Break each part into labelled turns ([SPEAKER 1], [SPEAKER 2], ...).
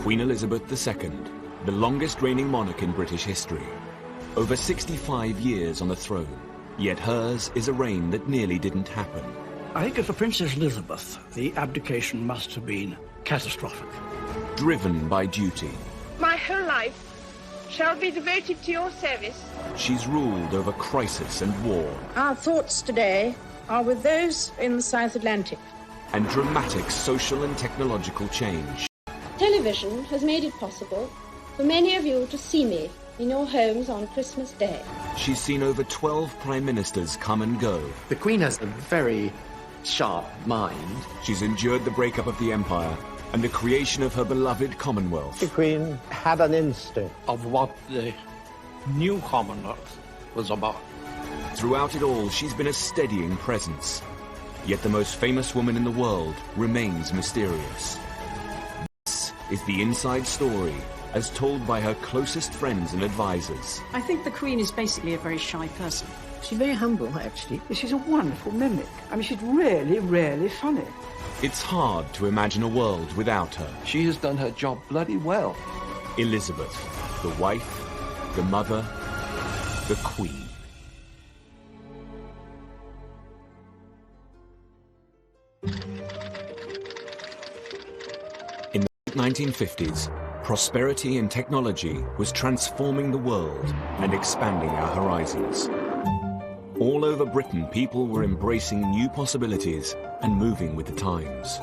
[SPEAKER 1] Queen Elizabeth II, the longest reigning monarch in British history. Over 65 years on the throne, yet hers is a reign that nearly didn't happen.
[SPEAKER 2] I think as for Princess Elizabeth, the abdication must have been catastrophic.
[SPEAKER 1] Driven by duty,
[SPEAKER 3] My whole life shall be devoted to your service.
[SPEAKER 1] she's ruled over crisis and war,
[SPEAKER 4] Our thoughts today are with those in the South Atlantic.
[SPEAKER 1] and dramatic social and technological change.
[SPEAKER 5] Television has made it possible for many of you to see me in your homes on Christmas Day.
[SPEAKER 1] She's seen over 12 prime ministers come and go.
[SPEAKER 6] The Queen has a very sharp mind.
[SPEAKER 1] She's endured the breakup of the empire and the creation of her beloved Commonwealth.
[SPEAKER 7] The Queen had an instinct.
[SPEAKER 2] Of what the new Commonwealth was about.
[SPEAKER 1] Throughout it all, she's been a steadying presence. Yet the most famous woman in the world remains mysterious. This is the inside story, as told by her closest friends and advisors.
[SPEAKER 8] I think the Queen is basically a very shy person.
[SPEAKER 4] She's very humble, actually.
[SPEAKER 2] She's a wonderful mimic. I mean, she's really, really funny.
[SPEAKER 1] It's hard to imagine a world without her.
[SPEAKER 6] She has done her job bloody well.
[SPEAKER 1] Elizabeth, the wife, the mother, the Queen. In the 1950s, prosperity and technology was transforming the world and expanding our horizons. All over Britain, people were embracing new possibilities and moving with the times.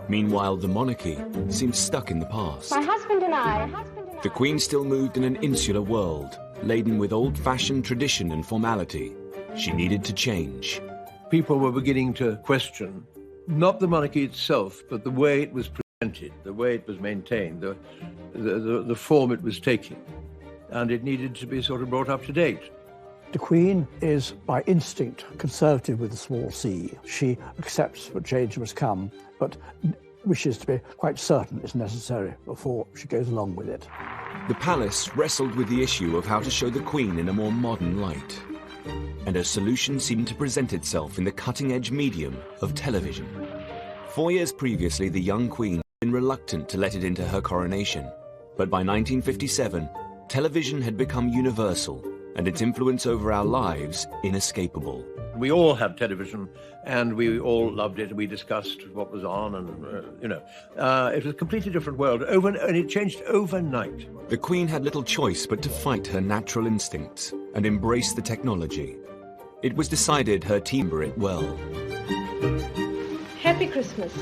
[SPEAKER 1] Meanwhile, the monarchy seemed stuck in the past.
[SPEAKER 5] My husband and I...
[SPEAKER 1] The Queen still moved in an insular world, laden with old-fashioned tradition and formality. She needed to change.
[SPEAKER 9] People were beginning to question not the monarchy itself, but the way it was presented, the way it was maintained, the form it was taking. And it needed to be sort of brought up to date.
[SPEAKER 2] The Queen is, by instinct, conservative with a small c. She accepts that change must come, but wishes to be quite certain it's necessary before she goes along with it.
[SPEAKER 1] The palace wrestled with the issue of how to show the Queen in a more modern light. And a solution seemed to present itself in the cutting-edge medium of television. 4 years previously, the young Queen had been reluctant to let it into her coronation. But by 1957, television had become universal, and its influence over our lives inescapable.
[SPEAKER 9] We all had television, and we all loved it. We discussed what was on, and, it was a completely different world, and it changed overnight.
[SPEAKER 1] The Queen had little choice but to fight her natural instincts and embrace the technology. It was decided her team were it well.
[SPEAKER 5] Happy Christmas.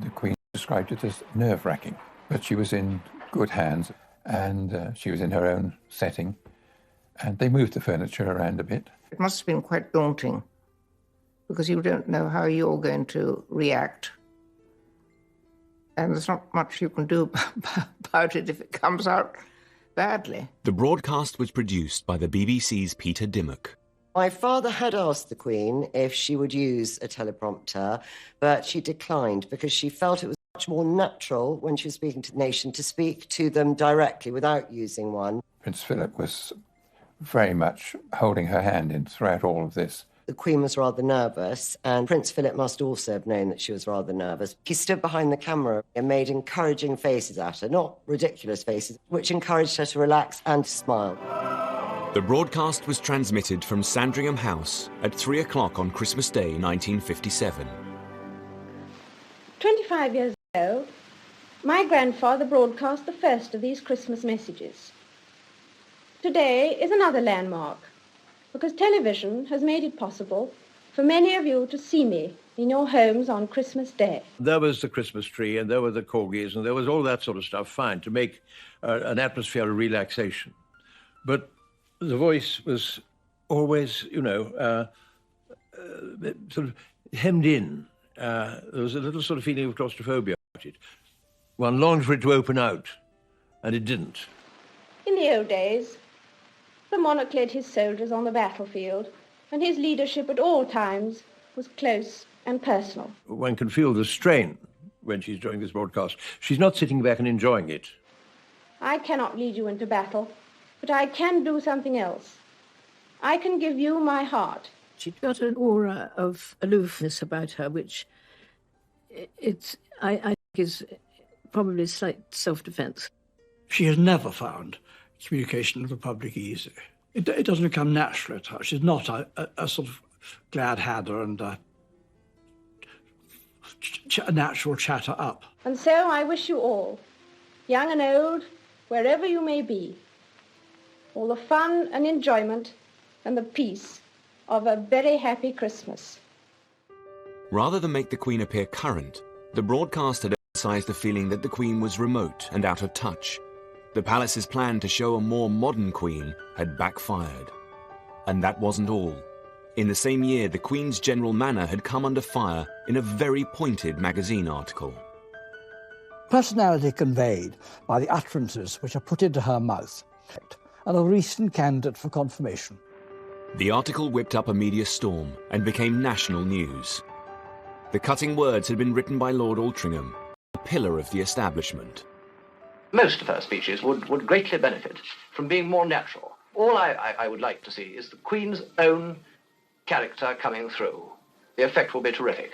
[SPEAKER 10] The Queen described it as nerve-wracking, but she was in good hands, and she was in her own setting, and they moved the furniture around a bit.
[SPEAKER 4] It must have been quite daunting, because you don't know how you're going to react. And there's not much you can do about it if it comes out badly.
[SPEAKER 1] The broadcast was produced by the BBC's Peter Dimmock.
[SPEAKER 11] My father had asked the Queen if she would use a teleprompter, but she declined because she felt it was much more natural when she was speaking to the nation to speak to them directly without using one.
[SPEAKER 10] Prince Philip was very much holding her hand in throughout all of this.
[SPEAKER 11] The Queen was rather nervous, and Prince Philip must also have known that she was rather nervous. He stood behind the camera and made encouraging faces at her, not ridiculous faces, which encouraged her to relax and to smile.
[SPEAKER 1] The broadcast was transmitted from Sandringham House at 3 o'clock on Christmas Day, 1957.
[SPEAKER 5] 25 years ago, my grandfather broadcast the first of these Christmas messages. Today is another landmark, because television has made it possible for many of you to see me in your homes on Christmas Day.
[SPEAKER 9] There was the Christmas tree, and there were the corgis, and there was all that sort of stuff, fine, to make an atmosphere of relaxation. But the voice was always, sort of hemmed in. There was a little sort of feeling of claustrophobia about it. One longed for it to open out, and it didn't.
[SPEAKER 5] In the old days, the monarch led his soldiers on the battlefield, and his leadership at all times was close and personal.
[SPEAKER 9] One can feel the strain when she's doing this broadcast. She's not sitting back and enjoying it.
[SPEAKER 5] I cannot lead you into battle, but I can do something else. I can give you my heart.
[SPEAKER 4] She'd got an aura of aloofness about her, which I think is
[SPEAKER 8] probably slight self-defence.
[SPEAKER 2] She has never found communication with the public easy. It doesn't come naturally to her. She's not a sort of glad hadder and a natural chatter up.
[SPEAKER 5] And so I wish you all, young and old, wherever you may be, all the fun and enjoyment and the peace of a very happy Christmas.
[SPEAKER 1] Rather than make the Queen appear current, the broadcast had emphasized the feeling that the Queen was remote and out of touch. The palace's plan to show a more modern Queen had backfired. And that wasn't all. In the same year, the Queen's general manner had come under fire in a very pointed magazine article.
[SPEAKER 2] Personality conveyed by the utterances which are put into her mouth, and a recent candidate for confirmation.
[SPEAKER 1] The article whipped up a media storm and became national news. The cutting words had been written by Lord Altrincham, a pillar of the establishment.
[SPEAKER 6] Most of her speeches would greatly benefit from being more natural. All I would like to see is the Queen's own character coming through. The effect will be terrific.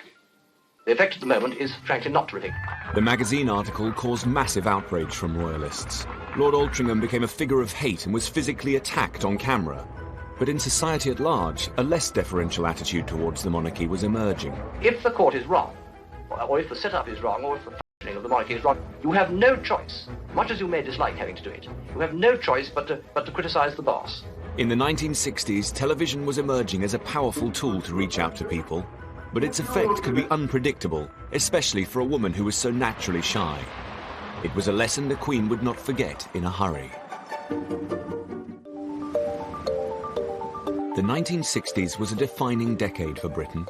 [SPEAKER 6] The effect at the moment is, frankly, not terrific.
[SPEAKER 1] The magazine article caused massive outrage from royalists. Lord Altrincham became a figure of hate and was physically attacked on camera. But in society at large, a less deferential attitude towards the monarchy was emerging.
[SPEAKER 6] If the court is wrong, or if the setup is wrong, or if the functioning of the monarchy is wrong, you have no choice, much as you may dislike having to do it, you have no choice but to criticize the boss.
[SPEAKER 1] In the 1960s, television was emerging as a powerful tool to reach out to people, but its effect could be unpredictable, especially for a woman who was so naturally shy. It was a lesson the Queen would not forget in a hurry. The 1960s was a defining decade for Britain.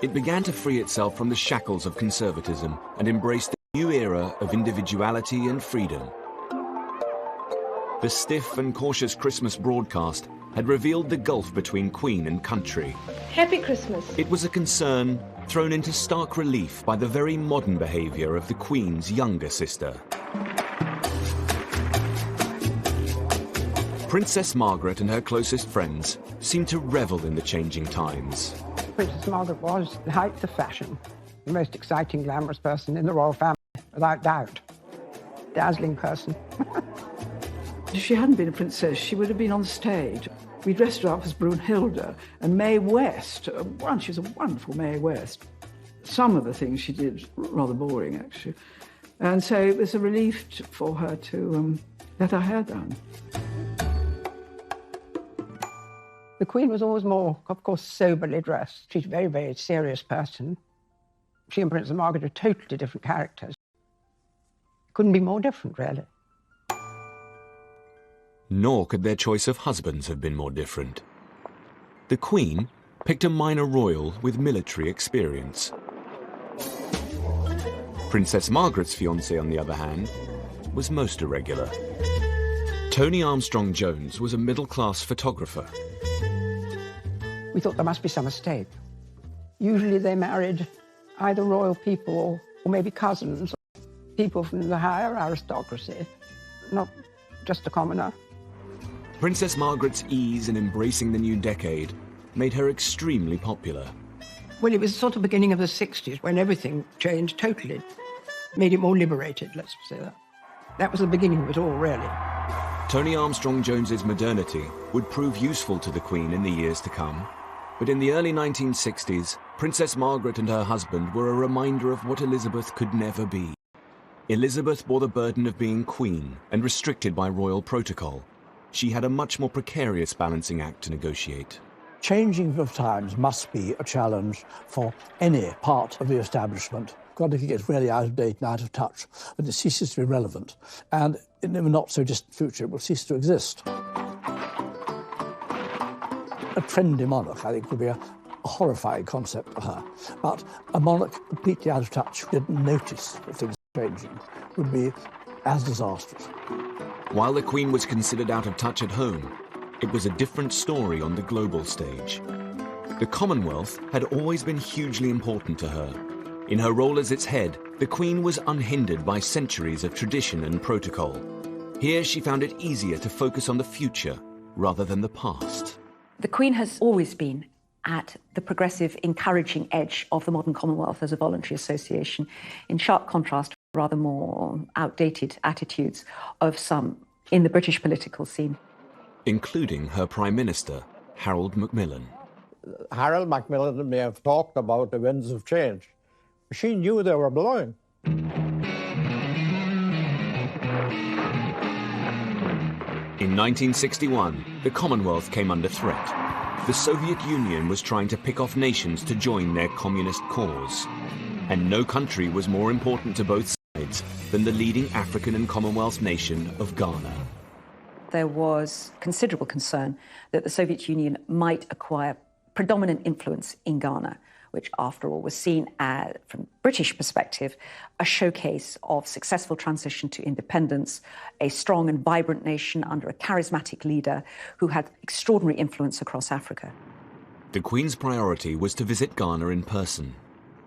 [SPEAKER 1] It began to free itself from the shackles of conservatism and embrace the new era of individuality and freedom. The stiff and cautious Christmas broadcast had revealed the gulf between Queen and country.
[SPEAKER 5] Happy Christmas.
[SPEAKER 1] It was a concern thrown into stark relief by the very modern behaviour of the Queen's younger sister. Princess Margaret and her closest friends seemed to revel in the changing times.
[SPEAKER 12] Princess Margaret was the height of fashion, the most exciting, glamorous person in the royal family, without doubt. Dazzling person.
[SPEAKER 13] If she hadn't been a princess, she would have been on stage. We dressed her up as Brunhilde and Mae West. She was a wonderful Mae West. Some of the things she did, rather boring, actually. And so it was a relief for her to let her hair down.
[SPEAKER 12] The Queen was always more, of course, soberly dressed. She's a very, very serious person. She and Princess Margaret are totally different characters. Couldn't be more different, really.
[SPEAKER 1] Nor could their choice of husbands have been more different. The Queen picked a minor royal with military experience. Princess Margaret's fiancé, on the other hand, was most irregular. Tony Armstrong-Jones was a middle-class photographer.
[SPEAKER 12] We thought there must be some mistake. Usually they married either royal people or maybe cousins, people from the higher aristocracy, not just a commoner.
[SPEAKER 1] Princess Margaret's ease in embracing the new decade made her extremely popular.
[SPEAKER 12] Well, it was sort of beginning of the 60s when everything changed totally. Made it more liberated, let's say that. That was the beginning of it all, really.
[SPEAKER 1] Tony Armstrong-Jones's modernity would prove useful to the Queen in the years to come. But in the early 1960s, Princess Margaret and her husband were a reminder of what Elizabeth could never be. Elizabeth bore the burden of being Queen and restricted by royal protocol. She had a much more precarious balancing act to negotiate.
[SPEAKER 2] Changing of times must be a challenge for any part of the establishment. God, if it gets really out of date and out of touch, then it ceases to be relevant. And in the not-so-distant future, it will cease to exist. A trendy monarch, I think, would be a horrifying concept for her. But a monarch completely out of touch who didn't notice that things were changing would be as disastrous.
[SPEAKER 1] While the Queen was considered out of touch at home, it was a different story on the global stage. The Commonwealth had always been hugely important to her. In her role as its head, the Queen was unhindered by centuries of tradition and protocol. Here she found it easier to focus on the future rather than the past.
[SPEAKER 14] The Queen has always been at the progressive, encouraging edge of the modern Commonwealth as a voluntary association, in sharp contrast rather more outdated attitudes of some in the British political scene.
[SPEAKER 1] Including her Prime Minister, Harold Macmillan.
[SPEAKER 7] Harold Macmillan may have talked about the winds of change. She knew they were blowing.
[SPEAKER 1] In 1961, the Commonwealth came under threat. The Soviet Union was trying to pick off nations to join their communist cause. And no country was more important to both sides than the leading African and Commonwealth nation of Ghana.
[SPEAKER 14] There was considerable concern that the Soviet Union might acquire predominant influence in Ghana, which, after all, was seen as, from British perspective, a showcase of successful transition to independence, a strong and vibrant nation under a charismatic leader who had extraordinary influence across Africa.
[SPEAKER 1] The Queen's priority was to visit Ghana in person.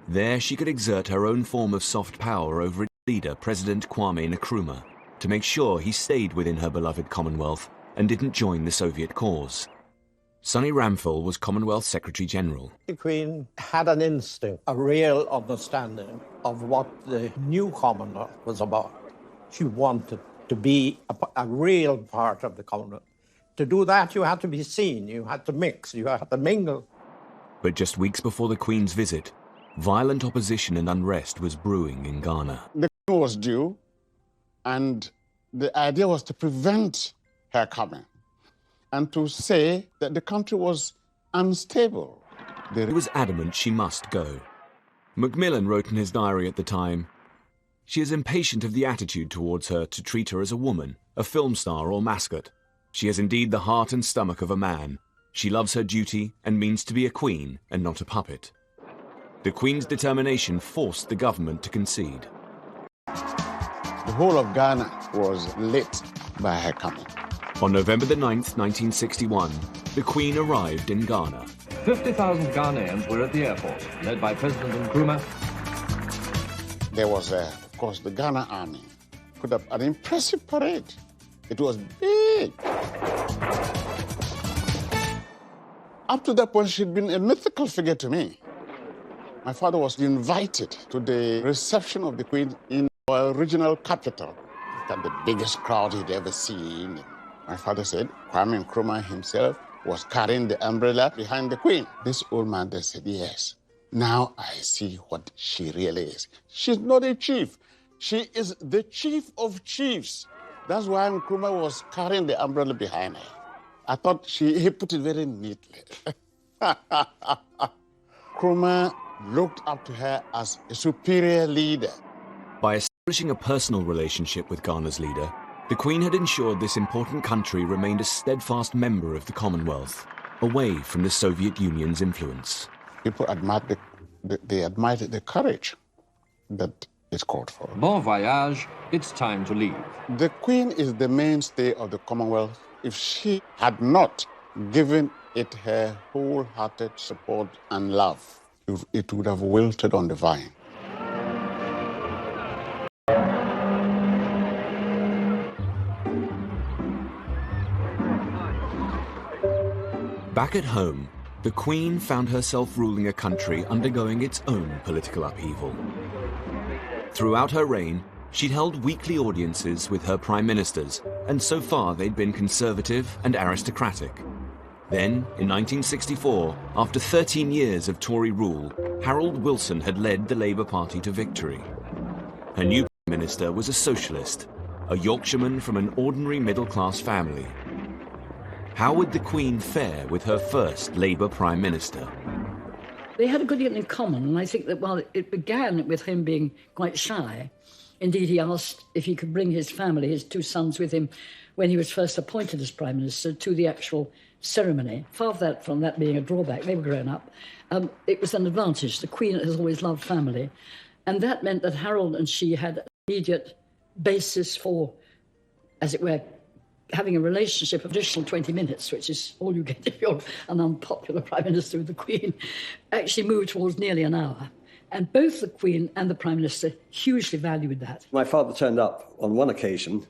[SPEAKER 1] There she could exert her own form of soft power over its leader, President Kwame Nkrumah, to make sure he stayed within her beloved Commonwealth and didn't join the Soviet cause. Sonny Ramphel was Commonwealth Secretary-General.
[SPEAKER 7] The Queen had an instinct, a real understanding of what the new Commonwealth was about. She wanted to be a real part of the Commonwealth. To do that, you had to be seen, you had to mix, you had to mingle.
[SPEAKER 1] But just weeks before the Queen's visit, violent opposition and unrest was brewing in Ghana.
[SPEAKER 15] The Queen was due, and the idea was to prevent her coming and to say that the country was unstable.
[SPEAKER 1] He was adamant she must go. Macmillan wrote in his diary at the time, "She is impatient of the attitude towards her to treat her as a woman, a film star or mascot. She has indeed the heart and stomach of a man. She loves her duty and means to be a queen and not a puppet." The Queen's determination forced the government to concede.
[SPEAKER 15] The whole of Ghana was lit by her coming.
[SPEAKER 1] On November the 9th, 1961, the Queen arrived in Ghana.
[SPEAKER 16] 50,000 Ghanaians were at the airport, led by President Nkrumah.
[SPEAKER 15] There was, of course, the Ghana Army. Put up an impressive parade. It was big. Up to that point, she'd been a mythical figure to me. My father was invited to the reception of the Queen in our regional capital. It had the biggest crowd he'd ever seen. My father said Kwame Nkrumah himself was carrying the umbrella behind the Queen. This old man then said, yes, now I see what she really is. She's not a chief. She is the chief of chiefs. That's why Nkrumah was carrying the umbrella behind her. I thought he put it very neatly. Nkrumah looked up to her as a superior leader.
[SPEAKER 1] By establishing a personal relationship with Ghana's leader, the Queen had ensured this important country remained a steadfast member of the Commonwealth, away from the Soviet Union's influence.
[SPEAKER 15] People admired the courage that is called for.
[SPEAKER 16] Bon voyage, it's time to leave.
[SPEAKER 15] The Queen is the mainstay of the Commonwealth. If she had not given it her wholehearted support and love, it would have wilted on the vine.
[SPEAKER 1] Back at home, the Queen found herself ruling a country undergoing its own political upheaval. Throughout her reign, she'd held weekly audiences with her prime ministers, and so far they'd been conservative and aristocratic. Then, in 1964, after 13 years of Tory rule, Harold Wilson had led the Labour Party to victory. Her new prime minister was a socialist, a Yorkshireman from an ordinary middle-class family. How would the Queen fare with her first Labour Prime Minister?
[SPEAKER 8] They had a good deal in common, and I think that while it began with him being quite shy, indeed he asked if he could bring his family, his two sons, with him when he was first appointed as Prime Minister to the actual ceremony. Far from that being a drawback, they were grown up. It was an advantage. The Queen has always loved family, and that meant that Harold and she had an immediate basis for, as it were, having a relationship of additional 20 minutes, which is all you get if you're an unpopular Prime Minister with the Queen, actually moved towards nearly an hour. And both the Queen and the Prime Minister hugely valued that.
[SPEAKER 17] My father turned up on one occasion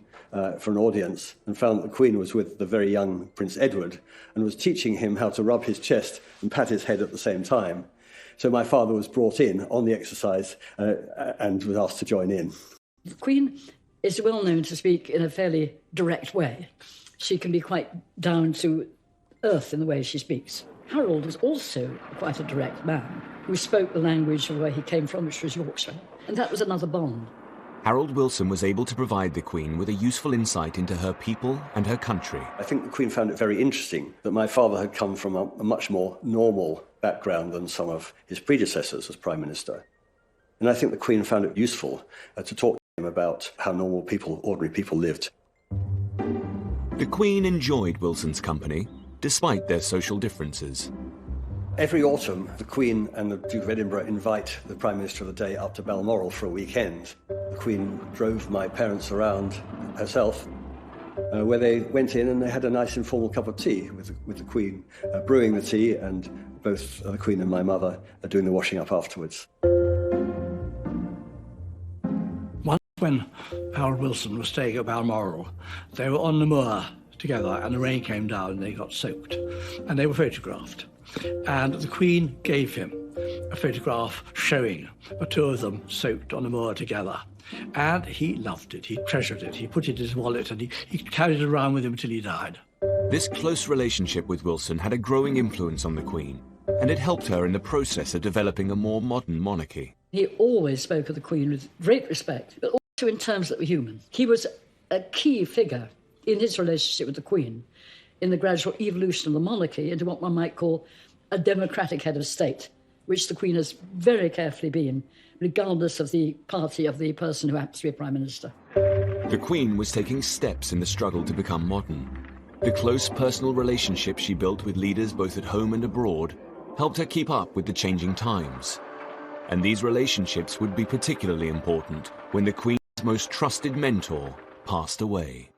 [SPEAKER 17] for an audience and found that the Queen was with the very young Prince Edward and was teaching him how to rub his chest and pat his head at the same time. So my father was brought in on the exercise and was asked to join in.
[SPEAKER 8] The Queen is well known to speak in a fairly direct way. She can be quite down to earth in the way she speaks. Harold was also quite a direct man who spoke the language of where he came from, which was Yorkshire. And that was another bond.
[SPEAKER 1] Harold Wilson was able to provide the Queen with a useful insight into her people and her country.
[SPEAKER 17] I think the Queen found it very interesting that my father had come from a much more normal background than some of his predecessors as Prime Minister. And I think the Queen found it useful to talk to him about how normal people, ordinary people lived.
[SPEAKER 1] The Queen enjoyed Wilson's company, despite their social differences.
[SPEAKER 17] Every autumn, the Queen and the Duke of Edinburgh invite the Prime Minister of the day up to Balmoral for a weekend. The Queen drove my parents around herself, where they went in and they had a nice informal cup of tea with the Queen, brewing the tea, and both the Queen and my mother doing the washing up afterwards.
[SPEAKER 2] Once when Harold Wilson was staying at Balmoral, they were on the moor together and the rain came down and they got soaked and they were photographed. And the Queen gave him a photograph showing the two of them soaked on the moor together. And he loved it, he treasured it, he put it in his wallet and he carried it around with him until he died.
[SPEAKER 1] This close relationship with Wilson had a growing influence on the Queen, and it helped her in the process of developing a more modern monarchy.
[SPEAKER 8] He always spoke of the Queen with great respect, but also in terms that were human. He was a key figure in his relationship with the Queen in the gradual evolution of the monarchy into what one might call a democratic head of state, which the Queen has very carefully been, regardless of the party of the person who happens to be Prime Minister.
[SPEAKER 1] The Queen was taking steps in the struggle to become modern. The close personal relationship she built with leaders both at home and abroad helped her keep up with the changing times. And these relationships would be particularly important when the Queen's most trusted mentor passed away.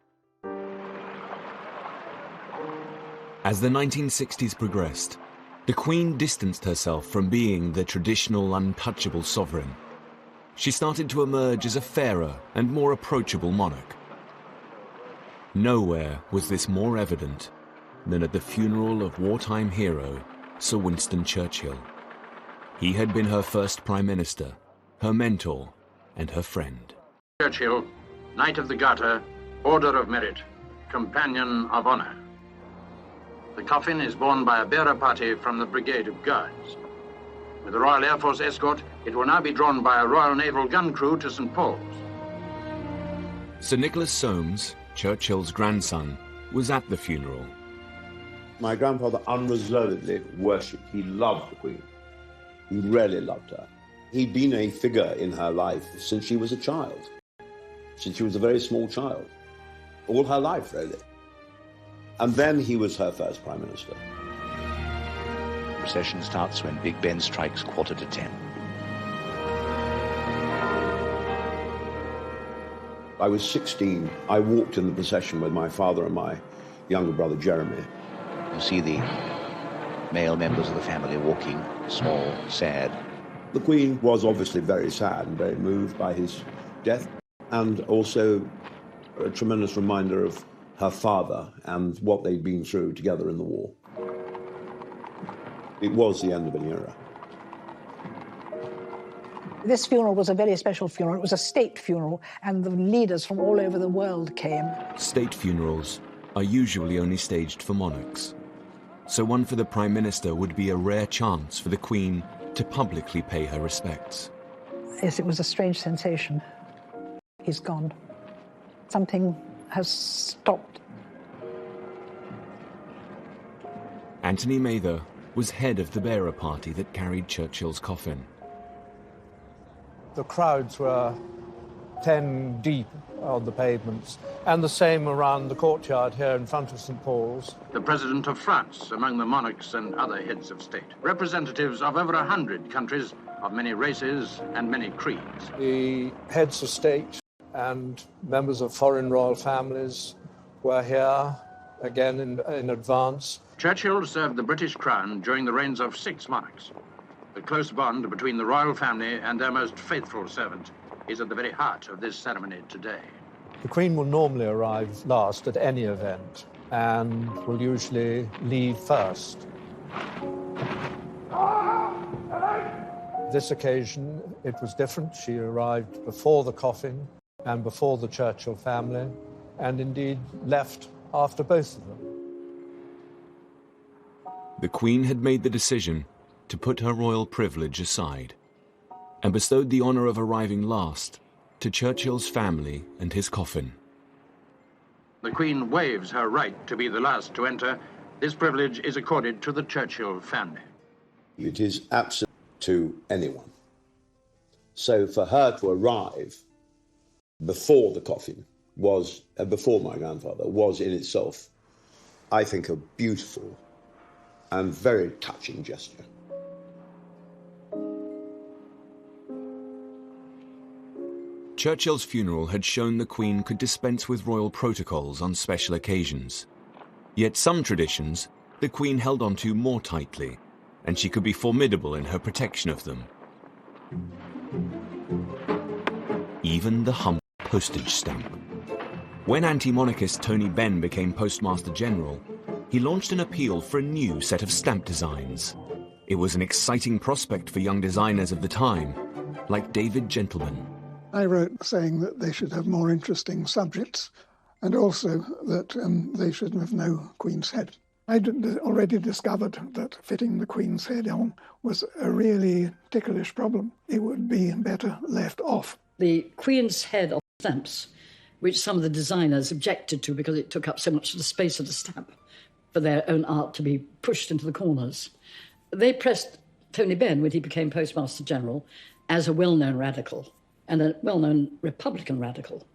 [SPEAKER 1] As the 1960s progressed, the Queen distanced herself from being the traditional untouchable sovereign. She started to emerge as a fairer and more approachable monarch. Nowhere was this more evident than at the funeral of wartime hero Sir Winston Churchill. He had been her first Prime Minister, her mentor, and her friend.
[SPEAKER 18] Churchill, Knight of the Garter, Order of Merit, Companion of Honour. The coffin is borne by a bearer party from the Brigade of Guards. With the Royal Air Force escort, it will now be drawn by a Royal Naval gun crew to St. Paul's.
[SPEAKER 1] Sir Nicholas Soames, Churchill's grandson, was at the funeral.
[SPEAKER 19] My grandfather unreservedly worshipped. He loved the Queen. He really loved her. He'd been a figure in her life since she was a child, since she was a very small child, all her life, really. And then he was her first Prime Minister.
[SPEAKER 20] The procession starts when Big Ben strikes 10:15.
[SPEAKER 19] I was 16. I walked in the procession with my father and my younger brother, Jeremy.
[SPEAKER 20] You see the male members of the family walking, small, sad.
[SPEAKER 19] The Queen was obviously very sad and very moved by his death, and also a tremendous reminder of her father and what they'd been through together in the war. It was the end of an era.
[SPEAKER 21] This funeral was a very special funeral. It was a state funeral, and the leaders from all over the world came.
[SPEAKER 1] State funerals are usually only staged for monarchs, so one for the Prime Minister would be a rare chance for the Queen to publicly pay her respects.
[SPEAKER 21] Yes, it was a strange sensation. He's gone. Something has stopped.
[SPEAKER 1] Anthony Mather was head of the bearer party that carried Churchill's coffin.
[SPEAKER 7] The crowds were 10 deep on the pavements, and the same around the courtyard here in front of St. Paul's.
[SPEAKER 18] The President of France among the monarchs and other heads of state. Representatives of over 100 countries, of many races and many creeds.
[SPEAKER 7] The heads of state and members of foreign royal families were here, again in advance.
[SPEAKER 18] Churchill served the British Crown during the reigns of 6 monarchs. The close bond between the royal family and their most faithful servant is at the very heart of this ceremony today.
[SPEAKER 7] The Queen will normally arrive last at any event and will usually leave first. This occasion, it was different. She arrived before the coffin, and before the Churchill family, and indeed left after both of them.
[SPEAKER 1] The Queen had made the decision to put her royal privilege aside and bestowed the honour of arriving last to Churchill's family and his coffin.
[SPEAKER 18] The Queen waives her right to be the last to enter. This privilege is accorded to the Churchill family.
[SPEAKER 19] It is absolute to anyone. So for her to arrive before the coffin was, before my grandfather, was in itself, I think, a beautiful and very touching gesture.
[SPEAKER 1] Churchill's funeral had shown the Queen could dispense with royal protocols on special occasions. Yet some traditions the Queen held on to more tightly, and she could be formidable in her protection of them. Even the humble postage stamp. When anti-monarchist Tony Benn became Postmaster General, he launched an appeal for a new set of stamp designs. It was an exciting prospect for young designers of the time, like David Gentleman.
[SPEAKER 3] I wrote saying that they should have more interesting subjects and also that they should have no Queen's head. I'd already discovered that fitting the Queen's head on was a really ticklish problem. It would be better left off.
[SPEAKER 8] The Queen's head on stamps, which some of the designers objected to because it took up so much of the space of the stamp for their own art to be pushed into the corners. They pressed Tony Benn, when he became Postmaster General, as a well-known radical and a well-known Republican radical,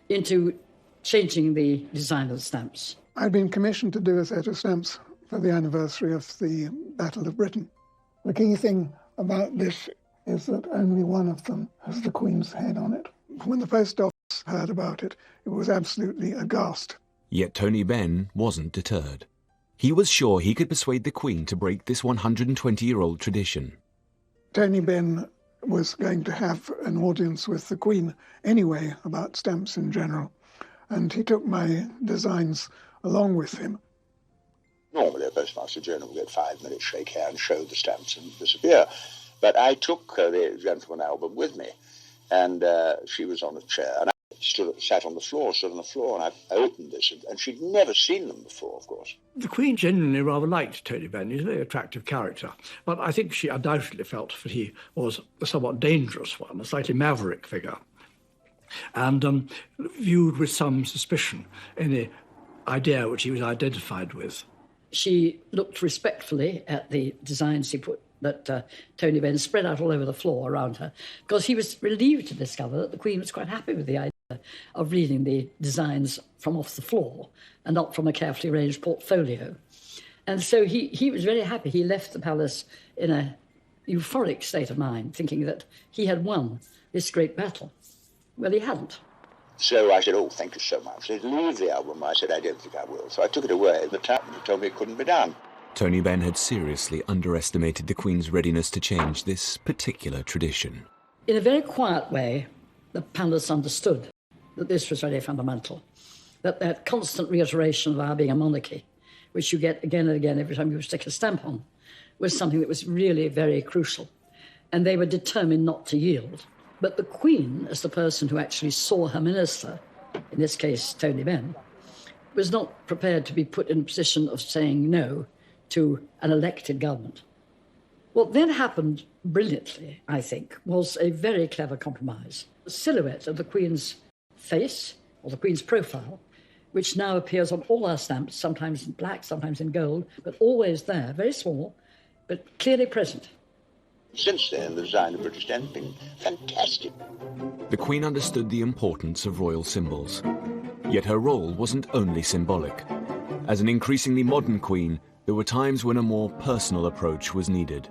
[SPEAKER 8] into changing the design of the stamps.
[SPEAKER 3] I'd been commissioned to do a set of stamps for the anniversary of the Battle of Britain. The key thing about this is that only one of them has the Queen's head on it. When the Post Office heard about it, it was absolutely aghast.
[SPEAKER 1] Yet Tony Benn wasn't deterred. He was sure he could persuade the Queen to break this 120-year-old tradition.
[SPEAKER 3] Tony Benn was going to have an audience with the Queen anyway about stamps in general, and he took my designs along with him.
[SPEAKER 22] Normally a Postmaster General will get 5 minutes, shake hands, show the stamps and disappear. But I took the Gentleman album with me, and she was on a chair, and I sat on the floor, and I opened this, and she'd never seen them before, of course.
[SPEAKER 9] The Queen genuinely rather liked Tony Benn. He's a very attractive character, but I think she undoubtedly felt that he was a somewhat dangerous one, a slightly maverick figure, and viewed with some suspicion any idea which he was identified with.
[SPEAKER 8] She looked respectfully at the designs he put that Tony Benn spread out all over the floor around her, because he was relieved to discover that the Queen was quite happy with the idea of reading the designs from off the floor and not from a carefully arranged portfolio. And so he was very happy. He left the palace in a euphoric state of mind, thinking that he had won this great battle. Well, he hadn't.
[SPEAKER 22] So I said, oh, thank you so much. They leave the album. I said, I don't think I will. So I took it away. The chaplain told me it couldn't be done.
[SPEAKER 1] Tony Benn had seriously underestimated the Queen's readiness to change this particular tradition.
[SPEAKER 8] In a very quiet way, the palace understood that this was very fundamental, that constant reiteration of our being a monarchy, which you get again and again every time you stick a stamp on, was something that was really very crucial. And they were determined not to yield. But the Queen, as the person who actually saw her minister, in this case Tony Benn, was not prepared to be put in a position of saying no to an elected government. What then happened brilliantly, I think, was a very clever compromise. The silhouette of the Queen's face, or the Queen's profile, which now appears on all our stamps, sometimes in black, sometimes in gold, but always there, very small, but clearly present.
[SPEAKER 22] Since then, the design of British stamps has been fantastic.
[SPEAKER 1] The Queen understood the importance of royal symbols. Yet her role wasn't only symbolic. As an increasingly modern Queen, there were times when a more personal approach was needed.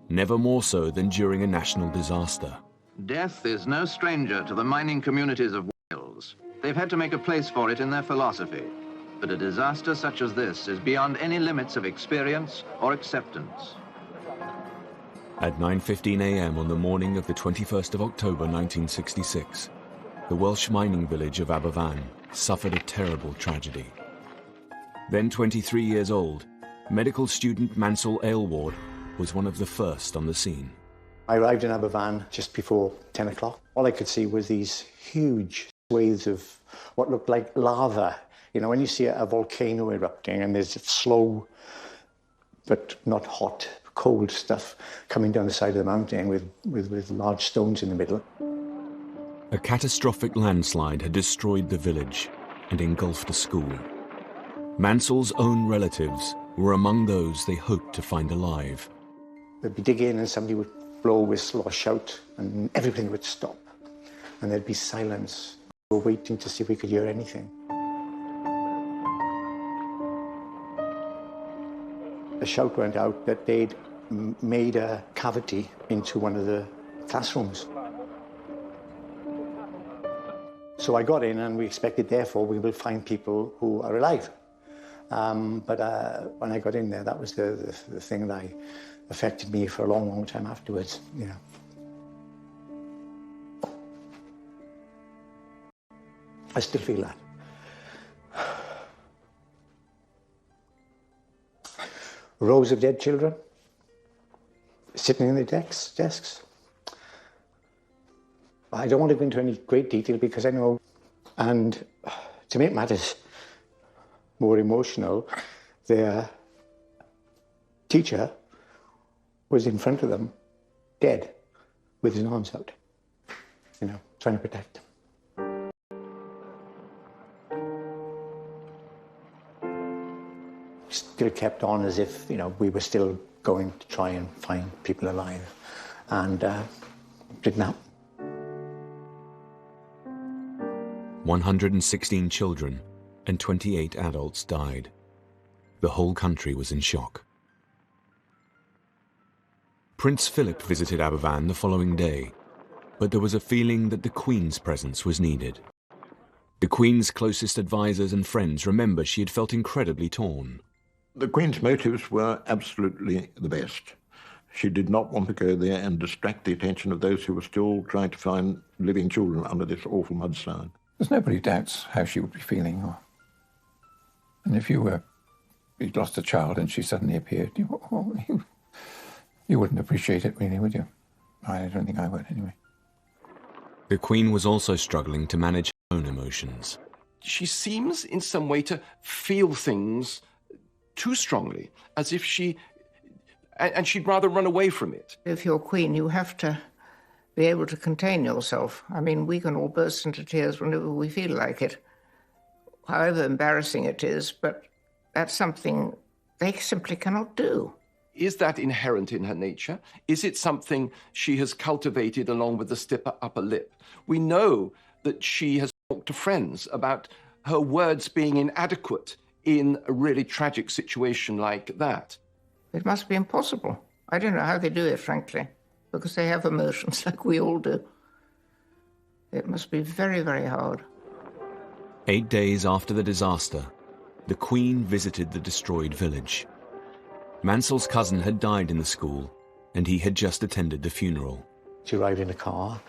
[SPEAKER 1] Never more so than during a national disaster.
[SPEAKER 16] Death is no stranger to the mining communities of Wales. They've had to make a place for it in their philosophy. But a disaster such as this is beyond any limits of experience or acceptance.
[SPEAKER 1] At 9:15 a.m. on the morning of the 21st of October 1966, the Welsh mining village of Aberfan suffered a terrible tragedy. Then 23 years old, medical student Mansell Aylward was one of the first on the scene.
[SPEAKER 23] I arrived in Aberfan just before 10 o'clock. All I could see was these huge
[SPEAKER 10] waves of what looked like lava. You know, when you see a volcano erupting and there's slow but not hot, cold stuff coming down the side of the mountain with large stones in the middle.
[SPEAKER 1] A catastrophic landslide had destroyed the village and engulfed a school. Mansell's own relatives were among those they hoped to find alive.
[SPEAKER 10] They'd be digging and somebody would blow a whistle or shout and everything would stop. And there'd be silence. We were waiting to see if we could hear anything. A shout went out that they'd made a cavity into one of the classrooms. So I got in and we expected, therefore, we will find people who are alive. But when I got in there, that was the thing that affected me for a long, long time afterwards, you know. I still feel that. Rows of dead children sitting in the desks. I don't want to go into any great detail because I know, and to make matters more emotional, their teacher was in front of them, dead, with his arms out, you know, trying to protect them. Still kept on as if, you know, we were still going to try and find people alive, and didn't happen.
[SPEAKER 1] 116 children and 28 adults died. The whole country was in shock. Prince Philip visited Aberfan the following day, but there was a feeling that the Queen's presence was needed. The Queen's closest advisors and friends remember she had felt incredibly torn.
[SPEAKER 9] The Queen's motives were absolutely the best. She did not want to go there and distract the attention of those who were still trying to find living children under this awful mudslide.
[SPEAKER 11] There's nobody doubts how she would be feeling. And if you'd lost a child and she suddenly appeared, you wouldn't appreciate it really, would you? I don't think I would, anyway.
[SPEAKER 1] The Queen was also struggling to manage her own emotions.
[SPEAKER 23] She seems in some way to feel things too strongly, as if and she'd rather run away from it.
[SPEAKER 4] If you're Queen, you have to be able to contain yourself. I mean, we can all burst into tears whenever we feel like it, however embarrassing it is, but that's something they simply cannot do.
[SPEAKER 23] Is that inherent in her nature? Is it something she has cultivated along with the stiff upper lip? We know that she has talked to friends about her words being inadequate in a really tragic situation like that.
[SPEAKER 4] It must be impossible. I don't know how they do it, frankly, because they have emotions like we all do. It must be very, very hard.
[SPEAKER 1] 8 days after the disaster, the Queen visited the destroyed village. Mansell's cousin had died in the school, and he had just attended the funeral.
[SPEAKER 10] She arrived in a car,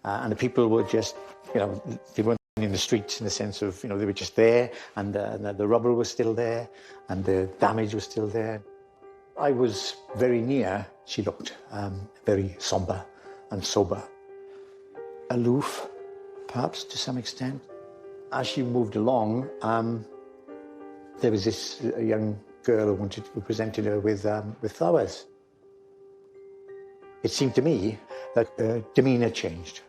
[SPEAKER 10] and the people were just, you know, they weren't in the streets in the sense of, you know, they were just there, and the rubble was still there, and the damage was still there. I was very near. She looked very somber and sober. Aloof, perhaps, to some extent. As she moved along, there was this young girl who presented her with flowers. It seemed to me that her demeanour changed.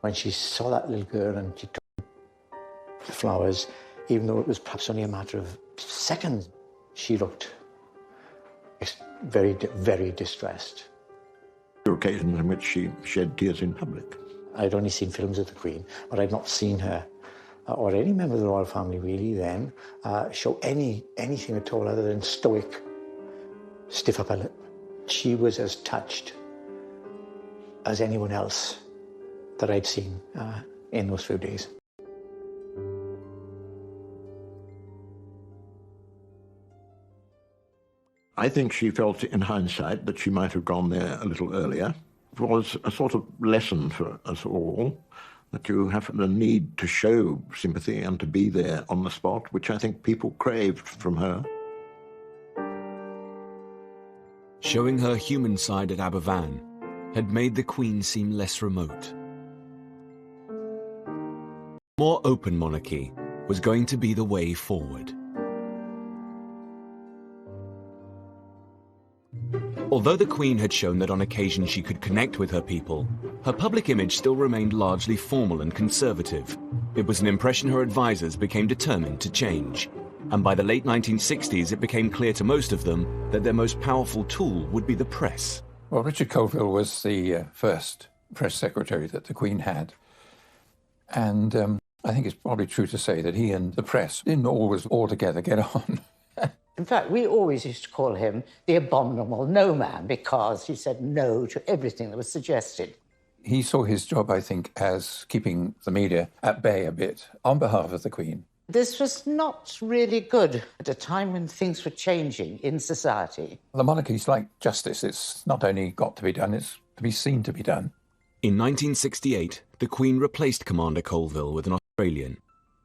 [SPEAKER 10] When she saw that little girl and she took the flowers, even though it was perhaps only a matter of seconds, she looked very, very distressed.
[SPEAKER 9] There were occasions in which she shed tears in public.
[SPEAKER 10] I'd only seen films of the Queen, but I'd not seen her, or any member of the royal family really then, show anything at all other than stoic, stiff upper lip. She was as touched as anyone else that I'd seen in those few days.
[SPEAKER 9] I think she felt in hindsight that she might have gone there a little earlier. It was a sort of lesson for us all, that you have the need to show sympathy and to be there on the spot, which I think people craved from her.
[SPEAKER 1] Showing her human side at Aberfan had made the Queen seem less remote. more open monarchy was going to be the way forward. Although the Queen had shown that on occasion she could connect with her people, her public image still remained largely formal and conservative. It was an impression her advisors became determined to change. And by the late 1960s, it became clear to most of them that their most powerful tool would be the press.
[SPEAKER 11] Well, Richard Colville was the first press secretary that the Queen had. And I think it's probably true to say that he and the press didn't always altogether get on.
[SPEAKER 5] In fact, we always used to call him the abominable no man because he said no to everything that was suggested.
[SPEAKER 11] He saw his job, I think, as keeping the media at bay a bit on behalf of the Queen.
[SPEAKER 5] This was not really good at a time when things were changing in society.
[SPEAKER 11] The monarchy's like justice. It's not only got to be done, it's to be seen to be done.
[SPEAKER 1] In 1968, the Queen replaced Commander Colville with an Australian,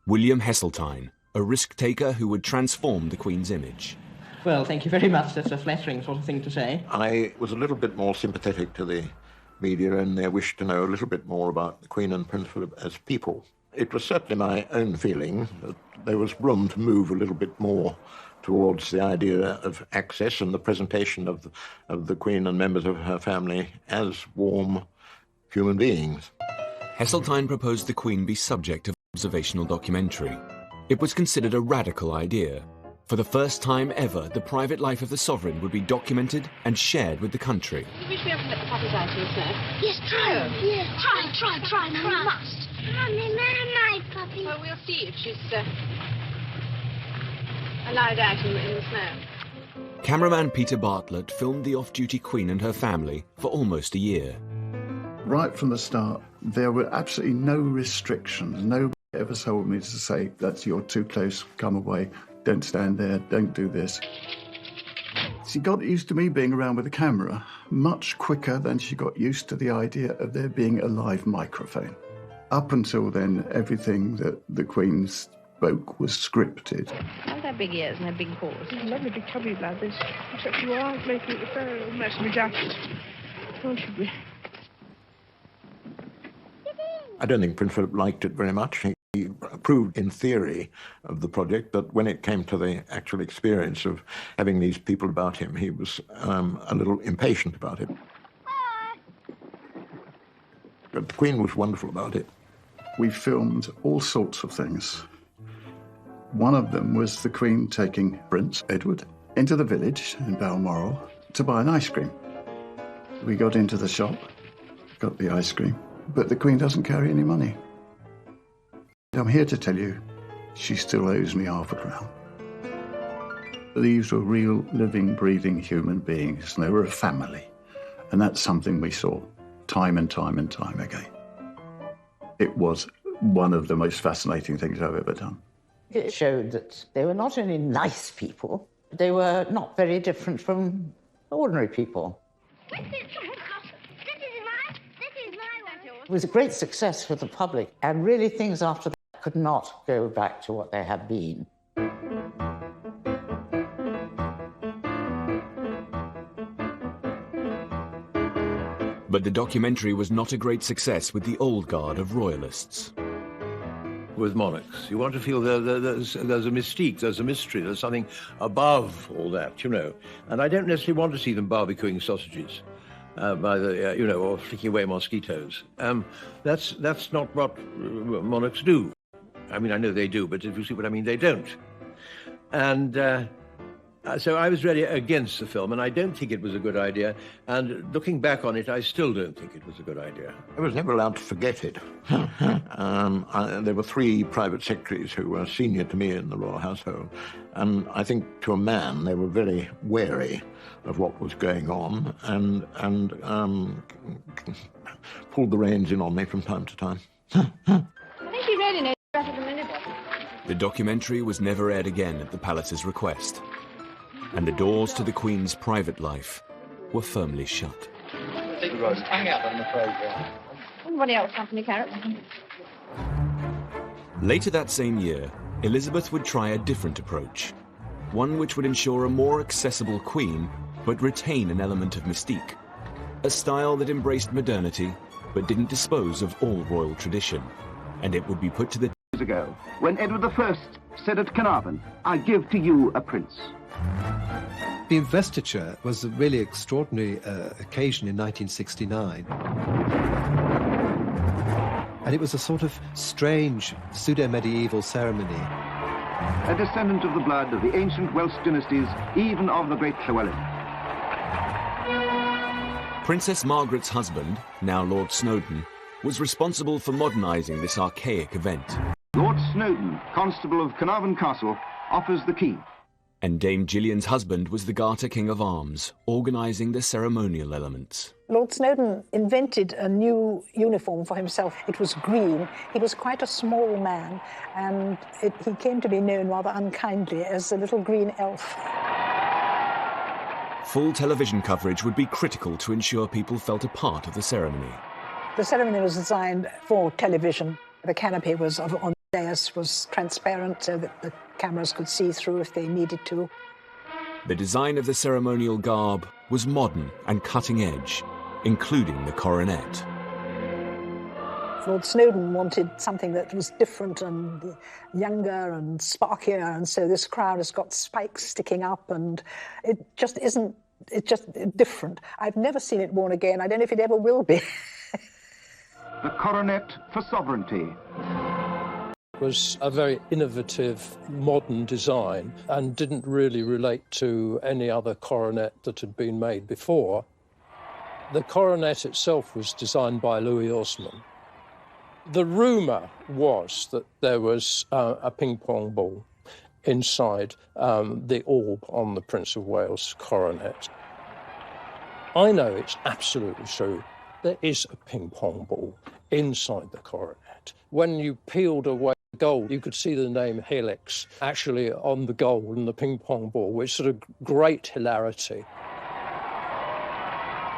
[SPEAKER 1] William Heseltine, a risk-taker who would transform the Queen's image.
[SPEAKER 6] Well, thank you very much. That's a flattering sort of thing to say.
[SPEAKER 13] I was a little bit more sympathetic to the media and their wish to know a little bit more about the Queen and Prince Philip as people. It was certainly my own feeling that there was room to move a little bit more towards the idea of access and the presentation of the Queen and members of her family as warm human beings.
[SPEAKER 1] Heseltine proposed the Queen be subject of observational documentary. It was considered a radical idea. For the first time ever, the private life of the sovereign would be documented and shared with the country.
[SPEAKER 24] You wish we haven't let the puppies out here, sir? Yes, try. Yes, try. No, we must. Mummy, my puppy. Well, we'll see if she's allowed out in the snow.
[SPEAKER 1] Cameraman Peter Bartlett filmed the off-duty Queen and her family for almost a year.
[SPEAKER 25] Right from the start, there were absolutely no restrictions. Nobody ever told me to say, that's you're too close, come away, don't stand there, don't do this. She got used to me being around with a camera much quicker than she got used to the idea of there being a live microphone. Up until then, everything that the Queen spoke was scripted.
[SPEAKER 24] How's their big ears and their big paws?
[SPEAKER 26] Lovely big tubby bladders, except you are making it very mess of my jacket. Can't you be?
[SPEAKER 13] I don't think Prince Philip liked it very much. He approved in theory of the project, but when it came to the actual experience of having these people about him, he was a little impatient about it. But the Queen was wonderful about it.
[SPEAKER 25] We filmed all sorts of things. One of them was the Queen taking Prince Edward into the village in Balmoral to buy an ice cream. We got into the shop, got the ice cream, but the Queen doesn't carry any money. I'm here to tell you, she still owes me £5. These were real, living, breathing human beings, and they were a family. And that's something we saw time and time and time again. It was one of the most fascinating things I've ever done.
[SPEAKER 5] It showed that they were not only nice people, they were not very different from ordinary people. It was a great success for the public, and really things after that could not go back to what they had been.
[SPEAKER 1] But the documentary was not a great success with the old guard of royalists.
[SPEAKER 9] With monarchs, you want to feel there's a mystique, there's a mystery, there's something above all that, you know. And I don't necessarily want to see them barbecuing sausages. Or flicking away mosquitoes. That's not what monarchs do. I mean, I know they do, but if you see what I mean, they don't. And so I was really against the film, and I don't think it was a good idea. And looking back on it, I still don't think it was a good idea.
[SPEAKER 13] I was never allowed to forget it. There were 3 private secretaries who were senior to me in the royal household, and I think to a man they were very wary of what was going on and pulled the reins in on me from time to time.
[SPEAKER 24] I think she really knows better than anybody.
[SPEAKER 1] The documentary was never aired again at the palace's request, and the doors to the Queen's private life were firmly shut.
[SPEAKER 24] Hang out on the programme. Anybody else have any carrots?
[SPEAKER 1] Later that same year, Elizabeth would try a different approach, one which would ensure a more accessible Queen but retain an element of mystique, a style that embraced modernity but didn't dispose of all royal tradition, and it would be put to the
[SPEAKER 2] years ago, when Edward I said at Carnarvon, "I give to you a prince."
[SPEAKER 12] The investiture was a really extraordinary occasion in 1969. And it was a sort of strange pseudo-medieval ceremony.
[SPEAKER 16] A descendant of the blood of the ancient Welsh dynasties, even of the great Llywelyn.
[SPEAKER 1] Princess Margaret's husband, now Lord Snowdon, was responsible for modernising this archaic event.
[SPEAKER 16] Lord Snowdon, Constable of Carnarvon Castle, offers the key.
[SPEAKER 1] And Dame Gillian's husband was the Garter King of Arms, organising the ceremonial elements.
[SPEAKER 21] Lord Snowdon invented a new uniform for himself. It was green. He was quite a small man, and he came to be known rather unkindly as the little green elf.
[SPEAKER 1] Full television coverage would be critical to ensure people felt a part of the ceremony.
[SPEAKER 21] The ceremony was designed for television. The canopy was on the dais was transparent so that the cameras could see through if they needed to.
[SPEAKER 1] The design of the ceremonial garb was modern and cutting edge, including the coronet.
[SPEAKER 21] Lord Snowdon wanted something that was different and younger and sparkier, and so this crown has got spikes sticking up, and it just isn't, it's just different. I've never seen it worn again. I don't know if it ever will be.
[SPEAKER 16] The coronet for sovereignty.
[SPEAKER 14] Was a very innovative, modern design and didn't really relate to any other coronet that had been made before. The coronet itself was designed by Louis Osman. The rumour was that there was a ping-pong ball inside the orb on the Prince of Wales coronet. I know it's absolutely true. There is a ping-pong ball inside the coronet. When you peeled away the gold, you could see the name Helix actually on the gold and the ping-pong ball, which sort of great hilarity.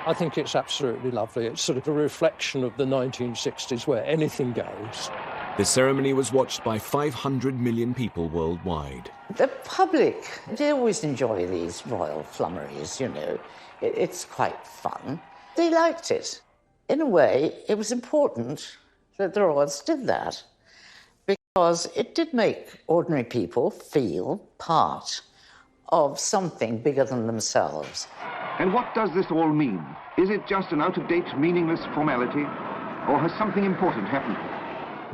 [SPEAKER 14] I think it's absolutely lovely. It's sort of a reflection of the 1960s where anything goes.
[SPEAKER 1] The ceremony was watched by 500 million people worldwide.
[SPEAKER 5] The public, they always enjoy these royal flummeries, you know. It's quite fun. They liked it. In a way, it was important that the royals did that because it did make ordinary people feel part of something bigger than themselves.
[SPEAKER 16] And what does this all mean? Is it just an out-of-date, meaningless formality, or has something important happened?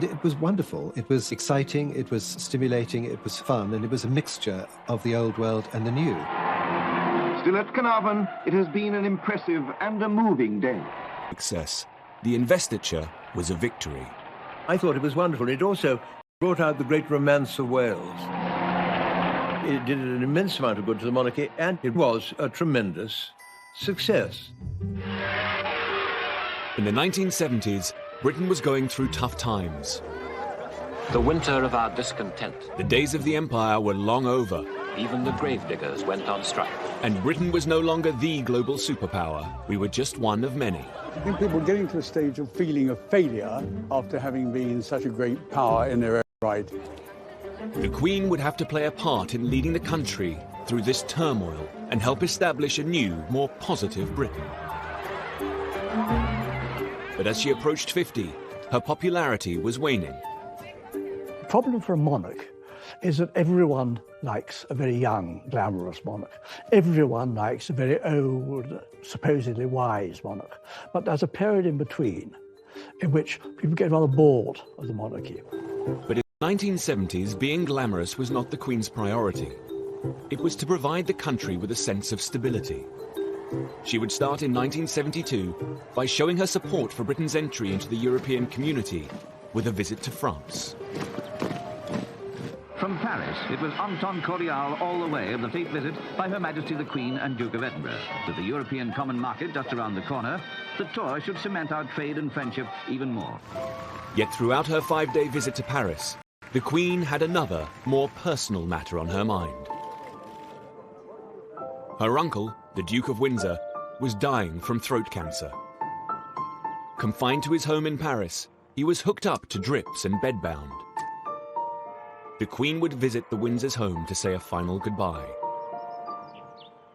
[SPEAKER 12] It was wonderful. It was exciting, it was stimulating, it was fun, and it was a mixture of the old world and the new.
[SPEAKER 16] Still at Carnarvon, it has been an impressive and a moving day.
[SPEAKER 1] Success. The investiture was a victory.
[SPEAKER 9] I thought it was wonderful. It also brought out the great romance of Wales. It did an immense amount of good to the monarchy, and it was a tremendous success.
[SPEAKER 1] In the 1970s, Britain was going through tough times.
[SPEAKER 15] The winter of our discontent.
[SPEAKER 1] The days of the empire were long over.
[SPEAKER 15] Even the gravediggers went on strike.
[SPEAKER 1] And Britain was no longer the global superpower. We were just one of many.
[SPEAKER 17] I think people were getting to a stage of feeling a failure after having been such a great power in their own right.
[SPEAKER 1] The Queen would have to play a part in leading the country through this turmoil and help establish a new, more positive Britain. But as she approached 50, her popularity was waning.
[SPEAKER 20] The problem for a monarch is that everyone likes a very young, glamorous monarch. Everyone likes a very old, supposedly wise monarch. But there's a period in between in which people get rather bored of the monarchy.
[SPEAKER 1] But in the 1970s, being glamorous was not the Queen's priority. It was to provide the country with a sense of stability. She would start in 1972 by showing her support for Britain's entry into the European community with a visit to France.
[SPEAKER 16] From Paris, it was Anton Corial all the way of the state visit by Her Majesty the Queen and Duke of Edinburgh. With the European Common Market just around the corner, the tour should cement our trade and friendship even more.
[SPEAKER 1] Yet throughout her 5-day visit to Paris, the Queen had another, more personal matter on her mind. Her uncle, the Duke of Windsor, was dying from throat cancer. Confined to his home in Paris, he was hooked up to drips and bedbound. The Queen would visit the Windsors' home to say a final goodbye.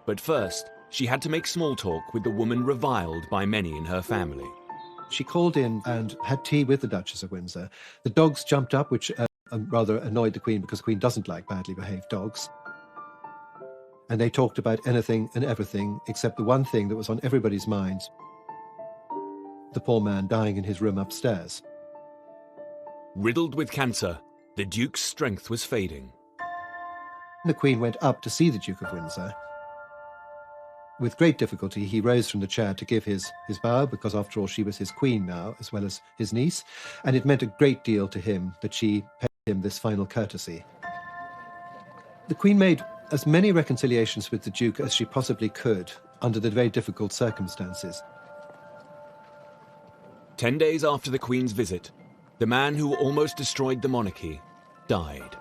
[SPEAKER 1] But first, she had to make small talk with the woman reviled by many in her family.
[SPEAKER 12] She called in and had tea with the Duchess of Windsor. The dogs jumped up, which and rather annoyed the Queen because the Queen doesn't like badly behaved dogs. And they talked about anything and everything except the one thing that was on everybody's minds: the poor man dying in his room upstairs.
[SPEAKER 1] Riddled with cancer, the Duke's strength was fading.
[SPEAKER 12] The Queen went up to see the Duke of Windsor. With great difficulty, he rose from the chair to give his bow, because after all, she was his queen now, as well as his niece, and it meant a great deal to him that she paid him this final courtesy. The Queen made as many reconciliations with the Duke as she possibly could under the very difficult circumstances.
[SPEAKER 1] 10 days after the Queen's visit, the man who almost destroyed the monarchy died.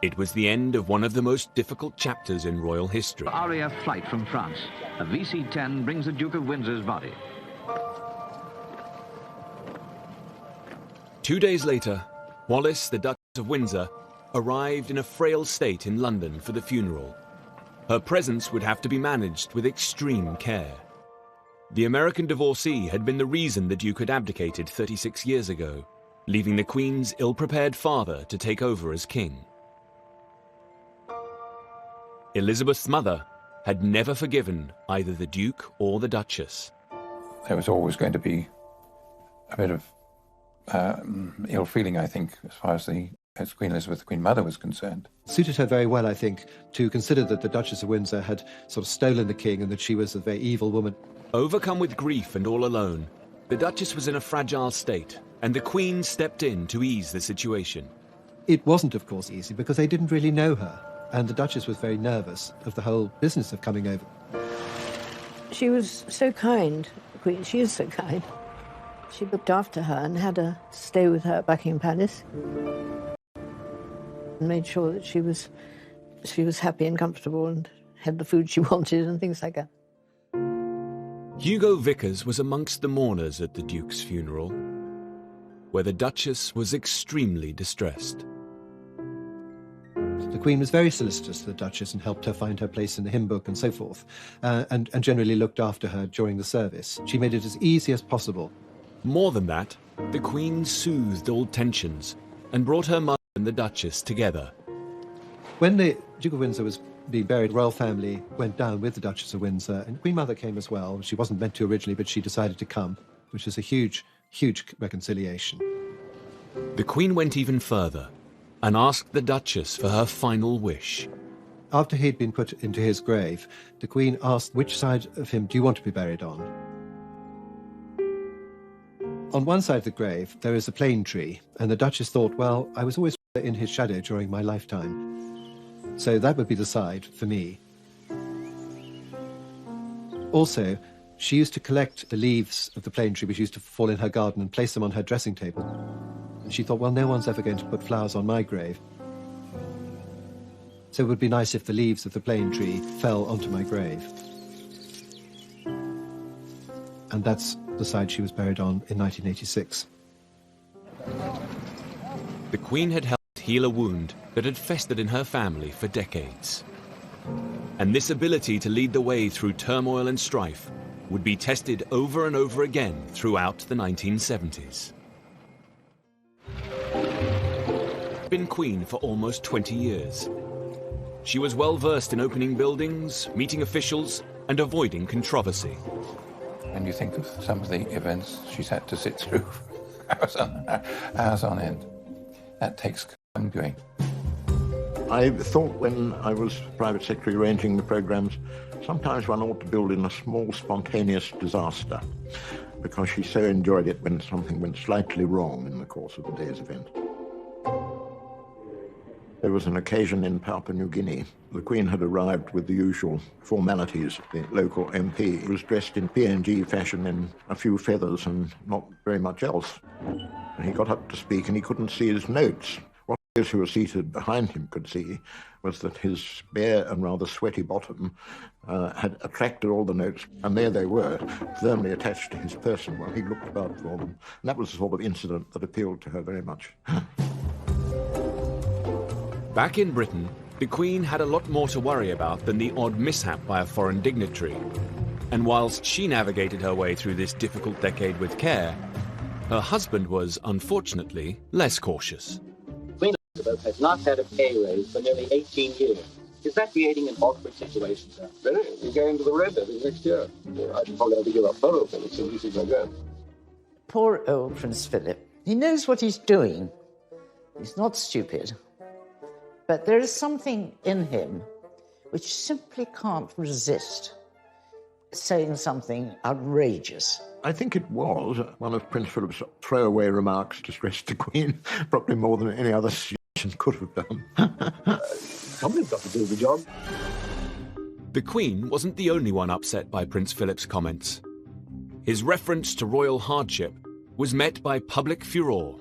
[SPEAKER 1] It was the end of one of the most difficult chapters in royal history.
[SPEAKER 16] RAF flight from France. A VC-10 brings the Duke of Windsor's body.
[SPEAKER 1] 2 days later, Wallis, the Duchess of Windsor, arrived in a frail state in London for the funeral. Her presence would have to be managed with extreme care. The American divorcee had been the reason the Duke had abdicated 36 years ago, leaving the Queen's ill-prepared father to take over as king. Elizabeth's mother had never forgiven either the Duke or the Duchess.
[SPEAKER 11] There was always going to be a bit of ill feeling, I think, as Queen Elizabeth, the Queen Mother, was concerned.
[SPEAKER 12] It suited her very well, I think, to consider that the Duchess of Windsor had sort of stolen the king and that she was a very evil woman.
[SPEAKER 1] Overcome with grief and all alone, the Duchess was in a fragile state, and the Queen stepped in to ease the situation.
[SPEAKER 12] It wasn't, of course, easy because they didn't really know her, and the Duchess was very nervous of the whole business of coming over.
[SPEAKER 3] She was so kind, the Queen. She is so kind. She looked after her and had her stay with her at Buckingham Palace and made sure that she was happy and comfortable and had the food she wanted and things like that.
[SPEAKER 1] Hugo Vickers was amongst the mourners at the Duke's funeral, where the Duchess was extremely distressed.
[SPEAKER 12] The Queen was very solicitous to the Duchess and helped her find her place in the hymn book and so forth, and generally looked after her during the service. She made it as easy as possible.
[SPEAKER 1] More than that, the Queen soothed all tensions and brought her mother and the Duchess together.
[SPEAKER 12] When the Duke of Windsor was being buried, the royal family went down with the Duchess of Windsor, and Queen Mother came as well. She wasn't meant to originally, but she decided to come, which is a huge, huge reconciliation.
[SPEAKER 1] The Queen went even further and asked the Duchess for her final wish.
[SPEAKER 12] After he'd been put into his grave, the Queen asked, which side of him do you want to be buried on? On one side of the grave, there is a plane tree, and the Duchess thought, well, I was always in his shadow during my lifetime, so that would be the side for me. Also, she used to collect the leaves of the plane tree which used to fall in her garden and place them on her dressing table. And she thought, well, no one's ever going to put flowers on my grave. So it would be nice if the leaves of the plane tree fell onto my grave. And that's the side she was buried on in 1986.
[SPEAKER 1] The Queen had helped heal a wound that had festered in her family for decades. And this ability to lead the way through turmoil and strife would be tested over and over again throughout the 1970s. Been Queen for almost 20 years. She was well versed in opening buildings, meeting officials, and avoiding controversy.
[SPEAKER 11] And you think of some of the events she's had to sit through hours on end. That takes some doing.
[SPEAKER 13] I thought when I was private secretary arranging the programs, sometimes one ought to build in a small spontaneous disaster, because she so enjoyed it when something went slightly wrong in the course of the day's event. There was an occasion in Papua New Guinea. The Queen had arrived with the usual formalities. The local MP was dressed in PNG fashion in a few feathers and not very much else. And he got up to speak and he couldn't see his notes. What those who were seated behind him could see was that his bare and rather sweaty bottom had attracted all the notes, and there they were, firmly attached to his person while he looked about for them. And that was the sort of incident that appealed to her very much.
[SPEAKER 1] Back in Britain, the Queen had a lot more to worry about than the odd mishap by a foreign dignitary. And whilst she navigated her way through this difficult decade with care, her husband was, unfortunately, less cautious.
[SPEAKER 7] has not had a pay raise for nearly 18 years. Is that creating an awkward situation, sir?
[SPEAKER 8] Very. We're going to the red, I think, next year. I'd probably have to give up photo finish as easy as I go.
[SPEAKER 5] Poor old Prince Philip. He knows what he's doing. He's not stupid. But there is something in him which simply can't resist saying something outrageous.
[SPEAKER 13] I think it was one of Prince Philip's throwaway remarks to stress the Queen, probably more than any other suggestion could have done.
[SPEAKER 8] Somebody's got to do the job.
[SPEAKER 1] The Queen wasn't the only one upset by Prince Philip's comments. His reference to royal hardship was met by public furore.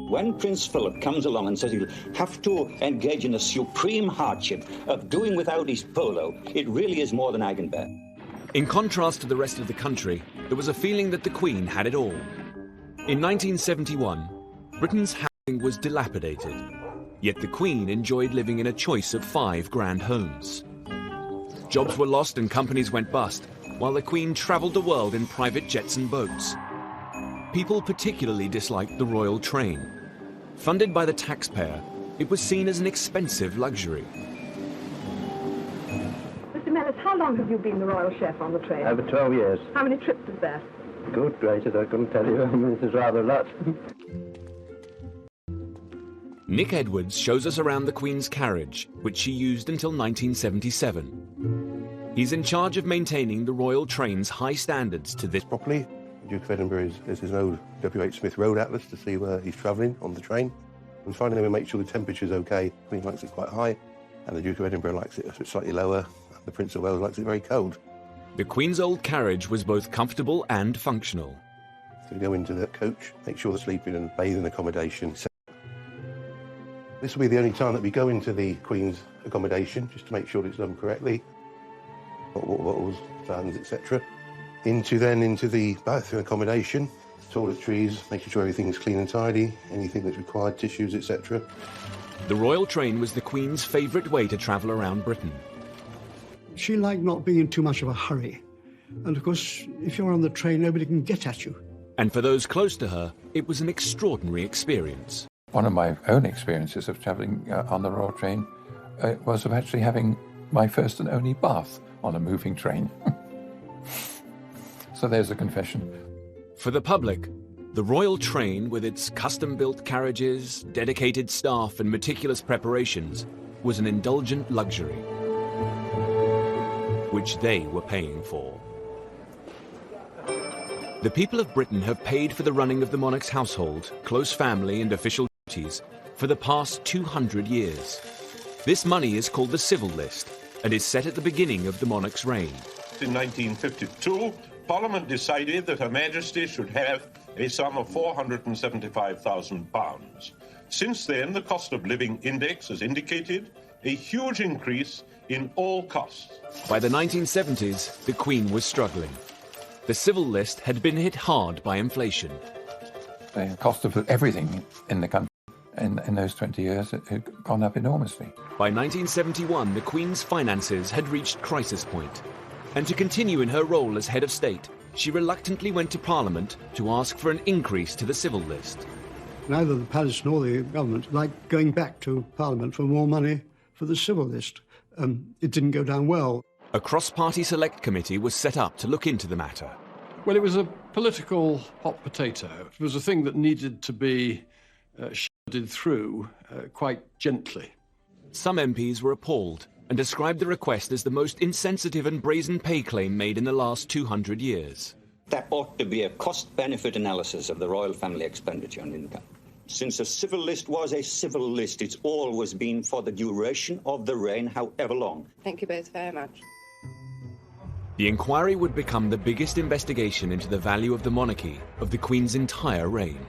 [SPEAKER 18] When Prince Philip comes along and says he'll have to engage in the supreme hardship of doing without his polo, it really is more than I can bear.
[SPEAKER 1] In contrast to the rest of the country, there was a feeling that the Queen had it all. In 1971, Britain's housing was dilapidated, yet the Queen enjoyed living in a choice of 5 grand homes. Jobs were lost and companies went bust, while the Queen travelled the world in private jets and boats. People particularly disliked the royal train. Funded by the taxpayer, it was seen as an expensive luxury.
[SPEAKER 19] Mr. Mellis, how long have you been the royal chef on the train?
[SPEAKER 8] Over 12 years.
[SPEAKER 19] How many trips is that?
[SPEAKER 8] Good gracious, I couldn't tell you. This is rather a lot.
[SPEAKER 1] Nick Edwards shows us around the Queen's carriage, which she used until 1977. He's in charge of maintaining the royal train's high standards to this
[SPEAKER 22] properly. The Duke of Edinburgh is his old W.H. Smith Road Atlas to see where he's travelling on the train. And finally, we make sure the temperature's okay. The Queen likes it quite high, and the Duke of Edinburgh likes it slightly lower, and the Prince of Wales likes it very cold.
[SPEAKER 1] The Queen's old carriage was both comfortable and functional.
[SPEAKER 22] So we go into the coach, make sure they're sleeping and bathing accommodation. This will be the only time that we go into the Queen's accommodation, just to make sure it's done correctly. Water bottles, fans, etc. Into the bathroom accommodation, toiletries, making sure everything's clean and tidy, anything that's required, tissues, etc.
[SPEAKER 1] The royal train was the Queen's favourite way to travel around Britain.
[SPEAKER 20] She liked not being in too much of a hurry. And of course, if you're on the train, nobody can get at you.
[SPEAKER 1] And for those close to her, it was an extraordinary experience.
[SPEAKER 11] One of my own experiences of travelling on the royal train was of actually having my first and only bath on a moving train. So there's a confession.
[SPEAKER 1] For the public, the royal train, with its custom-built carriages, dedicated staff and meticulous preparations, was an indulgent luxury, which they were paying for. The people of Britain have paid for the running of the monarch's household, close family and official duties for the past 200 years. This money is called the Civil List and is set at the beginning of the monarch's reign.
[SPEAKER 23] In 1952, Parliament decided that Her Majesty should have a sum of £475,000. Since then, the cost of living index has indicated a huge increase in all costs.
[SPEAKER 1] By the 1970s, the Queen was struggling. The Civil List had been hit hard by inflation.
[SPEAKER 11] The cost of everything in the country in those 20 years had gone up enormously.
[SPEAKER 1] By 1971, the Queen's finances had reached crisis point. And to continue in her role as head of state, she reluctantly went to Parliament to ask for an increase to the Civil List.
[SPEAKER 20] Neither the palace nor the government liked going back to Parliament for more money for the Civil List. It didn't go down well.
[SPEAKER 1] A cross-party select committee was set up to look into the matter.
[SPEAKER 14] Well, it was a political hot potato. It was a thing that needed to be shielded through quite gently.
[SPEAKER 1] Some MPs were appalled and described the request as the most insensitive and brazen pay claim made in the last 200 years.
[SPEAKER 18] There ought to be a cost-benefit analysis of the royal family expenditure on income. Since a civil list was a civil list, it's always been for the duration of the reign, however long.
[SPEAKER 27] Thank you both very much.
[SPEAKER 1] The inquiry would become the biggest investigation into the value of the monarchy of the Queen's entire reign.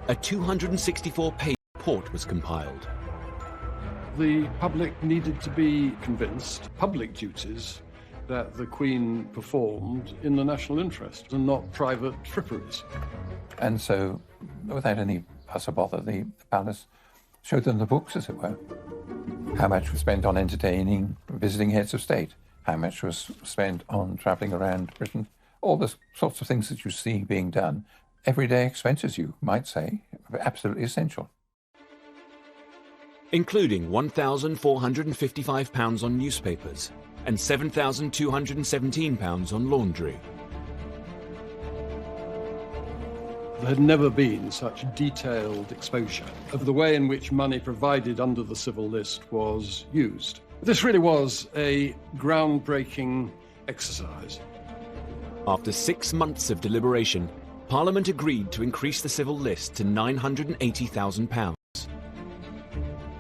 [SPEAKER 1] A 264-page report was compiled.
[SPEAKER 14] The public needed to be convinced, public duties, that the Queen performed in the national interest and not private fripperies.
[SPEAKER 11] And so, without any fuss or bother, the palace showed them the books, as it were. How much was spent on entertaining visiting heads of state? How much was spent on travelling around Britain? All the sorts of things that you see being done. Everyday expenses, you might say, absolutely essential.
[SPEAKER 1] including £1,455 on newspapers and £7,217 on laundry.
[SPEAKER 14] There had never been such detailed exposure of the way in which money provided under the civil list was used. This really was a groundbreaking exercise.
[SPEAKER 1] After 6 months of deliberation, Parliament agreed to increase the civil list to £980,000.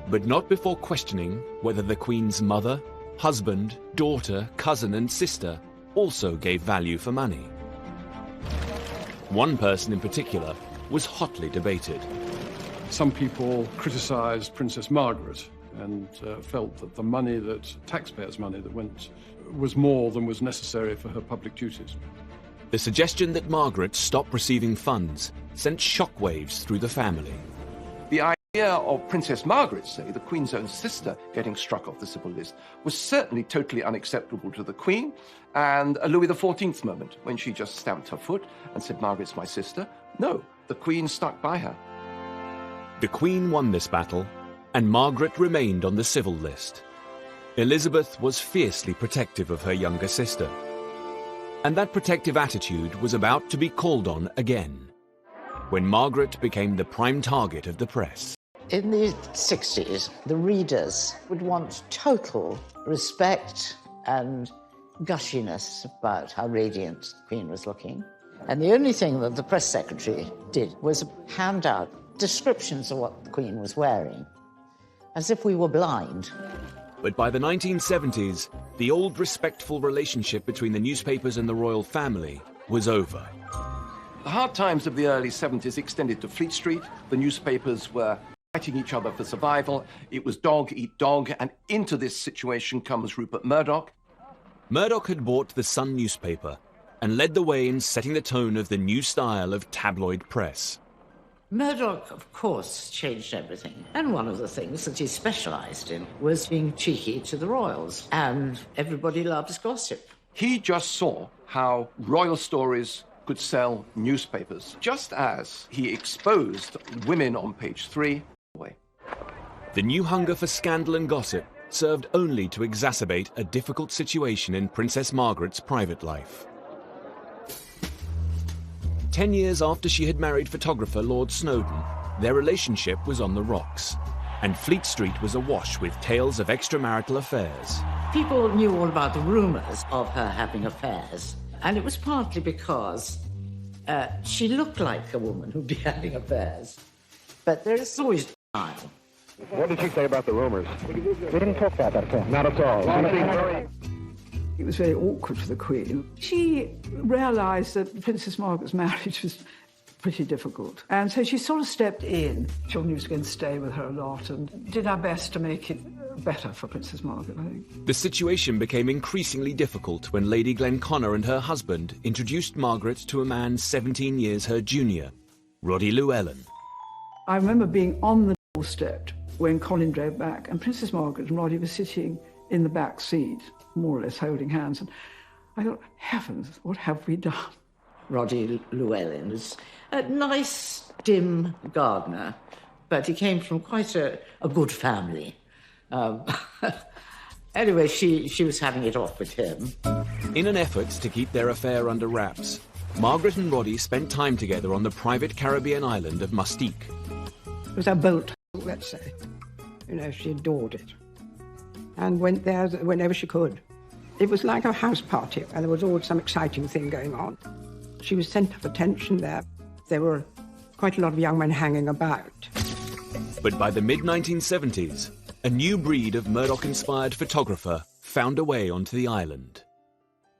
[SPEAKER 1] But not before questioning whether the Queen's mother, husband, daughter, cousin and sister also gave value for money. One person in particular was hotly debated.
[SPEAKER 14] Some people criticised Princess Margaret and felt that the money taxpayers' money that went, was more than was necessary for her public duties.
[SPEAKER 1] The suggestion that Margaret stop receiving funds sent shockwaves through the family.
[SPEAKER 4] The idea of Princess Margaret, say, the Queen's own sister, getting struck off the civil list was certainly totally unacceptable to the Queen, and a Louis XIV moment when she just stamped her foot and said, "Margaret's my sister." No, the Queen stuck by her.
[SPEAKER 1] The Queen won this battle, and Margaret remained on the civil list. Elizabeth was fiercely protective of her younger sister. And that protective attitude was about to be called on again, when Margaret became the prime target of the press.
[SPEAKER 5] In the 60s, the readers would want total respect and gushiness about how radiant the Queen was looking. And the only thing that the press secretary did was hand out descriptions of what the Queen was wearing, as if we were blind.
[SPEAKER 1] But by the 1970s, the old respectful relationship between the newspapers and the royal family was over.
[SPEAKER 4] The hard times of the early 70s extended to Fleet Street. The newspapers were fighting each other for survival. It was dog eat dog, and into this situation comes Rupert Murdoch.
[SPEAKER 1] Murdoch had bought the Sun newspaper and led the way in setting the tone of the new style of tabloid press.
[SPEAKER 5] Murdoch, of course, changed everything. And one of the things that he specialised in was being cheeky to the royals. And everybody loves gossip.
[SPEAKER 4] He just saw how royal stories could sell newspapers, just as he exposed women on page 3.
[SPEAKER 1] The new hunger for scandal and gossip served only to exacerbate a difficult situation in Princess Margaret's private life. 10 years after she had married photographer Lord Snowdon, their relationship was on the rocks, and Fleet Street was awash with tales of extramarital affairs.
[SPEAKER 5] People knew all about the rumours of her having affairs, and it was partly because she looked like a woman who'd be having affairs. But there is always denial.
[SPEAKER 8] What did she say about the rumors? We didn't talk about that at all. Not at all.
[SPEAKER 6] It was very awkward for the Queen. She realised that Princess Margaret's marriage was pretty difficult. And so she sort of stepped in. Children was going to stay with her a lot and did our best to make it better for Princess Margaret, I think.
[SPEAKER 1] The situation became increasingly difficult when Lady Glenconner and her husband introduced Margaret to a man 17 years her junior, Roddy Llewellyn.
[SPEAKER 6] I remember being on the doorstep when Colin drove back, and Princess Margaret and Roddy were sitting in the back seat, more or less holding hands, and I thought, heavens, what have we done?
[SPEAKER 5] Roddy Llewellyn was a nice, dim gardener, but he came from quite a good family. Anyway, she was having it off with him.
[SPEAKER 1] In an effort to keep their affair under wraps, Margaret and Roddy spent time together on the private Caribbean island of Mustique.
[SPEAKER 10] It was a boat, let's say. You know, she adored it and went there whenever she could. It was like a house party, and there was always some exciting thing going on. She was centre of attention there. There were quite a lot of young men hanging about.
[SPEAKER 1] But by the mid-1970s, a new breed of Murdoch-inspired photographer found a way onto the island.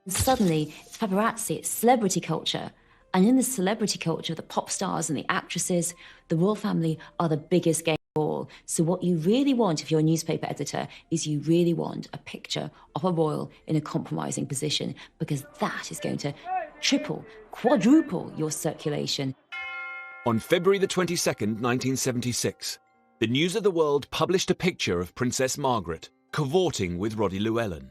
[SPEAKER 24] Suddenly, it's paparazzi, it's celebrity culture. And in the celebrity culture, the pop stars and the actresses, the royal family are the biggest game of all. So what you really want if you're a newspaper editor is you really want a picture of a royal in a compromising position, because that is going to triple, quadruple your circulation.
[SPEAKER 1] On February the 22nd, 1976, the News of the World published a picture of Princess Margaret cavorting with Roddy Llewellyn.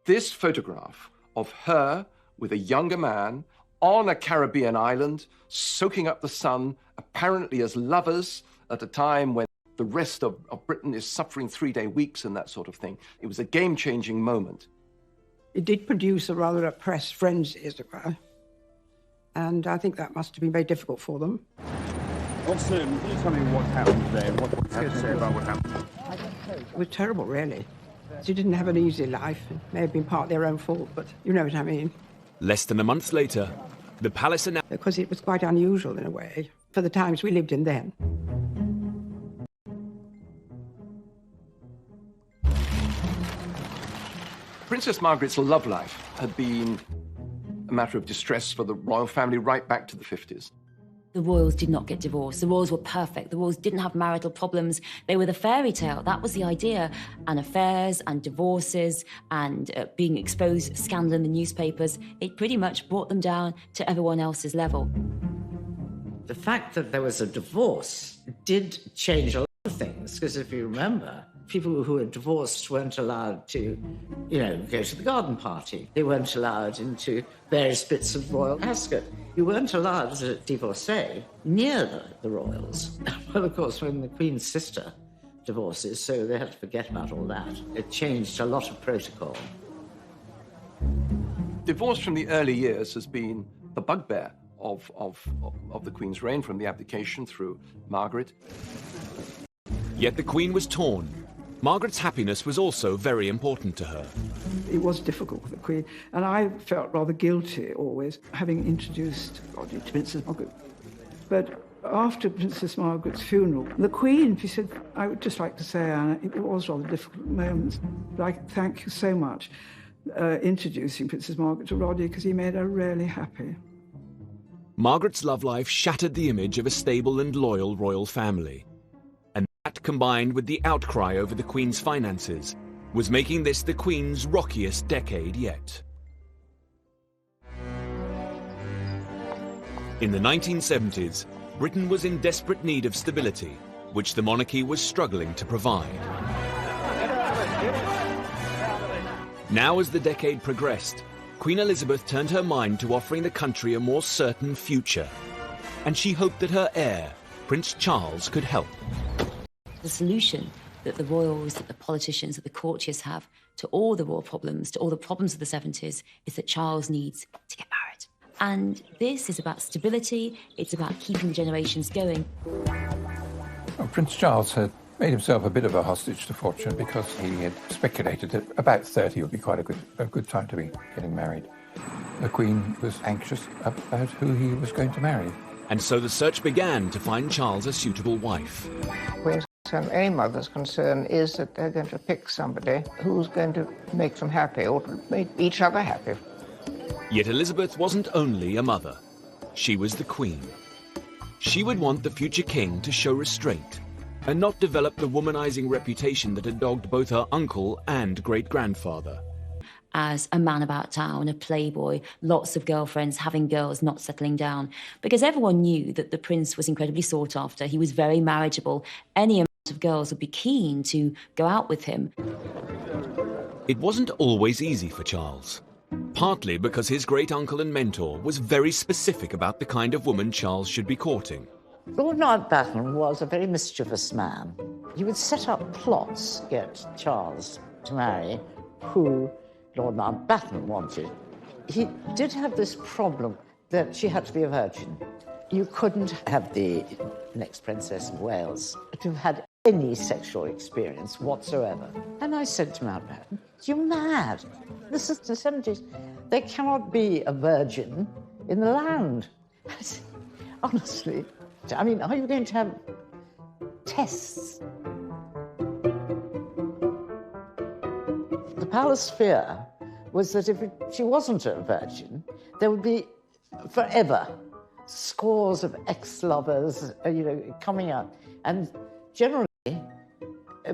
[SPEAKER 4] This photograph of her with a younger man on a Caribbean island, soaking up the sun, apparently as lovers, at a time when the rest of Britain is suffering 3-day weeks and that sort of thing. It was a game-changing moment.
[SPEAKER 10] It did produce a rather oppressed frenzy, as it were. And I think that must have been very difficult for them.
[SPEAKER 2] Officer, can you tell me what happened there? What you have to say about what happened?
[SPEAKER 10] It was terrible, really. She didn't have an easy life. It may have been part their own fault, but you know what I mean.
[SPEAKER 1] Less than a month later, the palace announced...
[SPEAKER 10] Because it was quite unusual, in a way, for the times we lived in then.
[SPEAKER 4] Princess Margaret's love life had been a matter of distress for the royal family right back to the 50s.
[SPEAKER 24] The royals did not get divorced. The royals were perfect. The royals didn't have marital problems. They were the fairy tale. That was the idea. And affairs and divorces and being exposed, scandal in the newspapers, it pretty much brought them down to everyone else's level.
[SPEAKER 5] The fact that there was a divorce did change a lot of things, because if you remember, people who were divorced weren't allowed to, go to the garden party. They weren't allowed into various bits of royal ascot. You weren't allowed as a divorcee near the royals. Well, of course, when the Queen's sister divorces, so they had to forget about all that. It changed a lot of protocol.
[SPEAKER 4] Divorce from the early years has been the bugbear of the Queen's reign, from the abdication through Margaret.
[SPEAKER 1] Yet the Queen was torn. Margaret's happiness was also very important to her.
[SPEAKER 6] It was difficult for the Queen, and I felt rather guilty always, having introduced Roddy to Princess Margaret. But after Princess Margaret's funeral, the Queen, she said, I would just like to say, Anna, it was rather difficult moments, but I thank you so much introducing Princess Margaret to Roddy, because he made her really happy.
[SPEAKER 1] Margaret's love life shattered the image of a stable and loyal royal family. And that, combined with the outcry over the Queen's finances, was making this the Queen's rockiest decade yet. In the 1970s, Britain was in desperate need of stability, which the monarchy was struggling to provide. Now, as the decade progressed, Queen Elizabeth turned her mind to offering the country a more certain future, and she hoped that her heir, Prince Charles, could help.
[SPEAKER 24] The solution that the royals, that the politicians, that the courtiers have to all the royal problems, to all the problems of the 70s, is that Charles needs to get married. And this is about stability, it's about keeping the generations going.
[SPEAKER 11] Well, Prince Charles had made himself a bit of a hostage to fortune because he had speculated that about 30 would be quite a good time to be getting married. The Queen was anxious about who he was going to marry.
[SPEAKER 1] And so the search began to find Charles a suitable wife.
[SPEAKER 10] And any mother's concern is that they're going to pick somebody who's going to make them happy or to make each other happy.
[SPEAKER 1] Yet Elizabeth wasn't only a mother. She was the Queen. She would want the future king to show restraint and not develop the womanizing reputation that had dogged both her uncle and great-grandfather.
[SPEAKER 24] As a man about town, a playboy, lots of girlfriends, having girls, not settling down. Because everyone knew that the prince was incredibly sought after. He was very marriageable. Any amount of girls would be keen to go out with him.
[SPEAKER 1] It wasn't always easy for Charles. Partly because his great-uncle and mentor was very specific about the kind of woman Charles should be courting.
[SPEAKER 5] Lord Mountbatten was a very mischievous man. He would set up plots to get Charles to marry who Lord Mountbatten wanted. He did have this problem that she had to be a virgin. You couldn't have the next Princess of Wales to have had any sexual experience whatsoever. And I said to Mountbatten, you're mad. This is the 70s. There cannot be a virgin in the land. Honestly, I mean, are you going to have tests? The palace fear was that if she wasn't a virgin, there would be forever scores of ex-lovers, coming out, and generally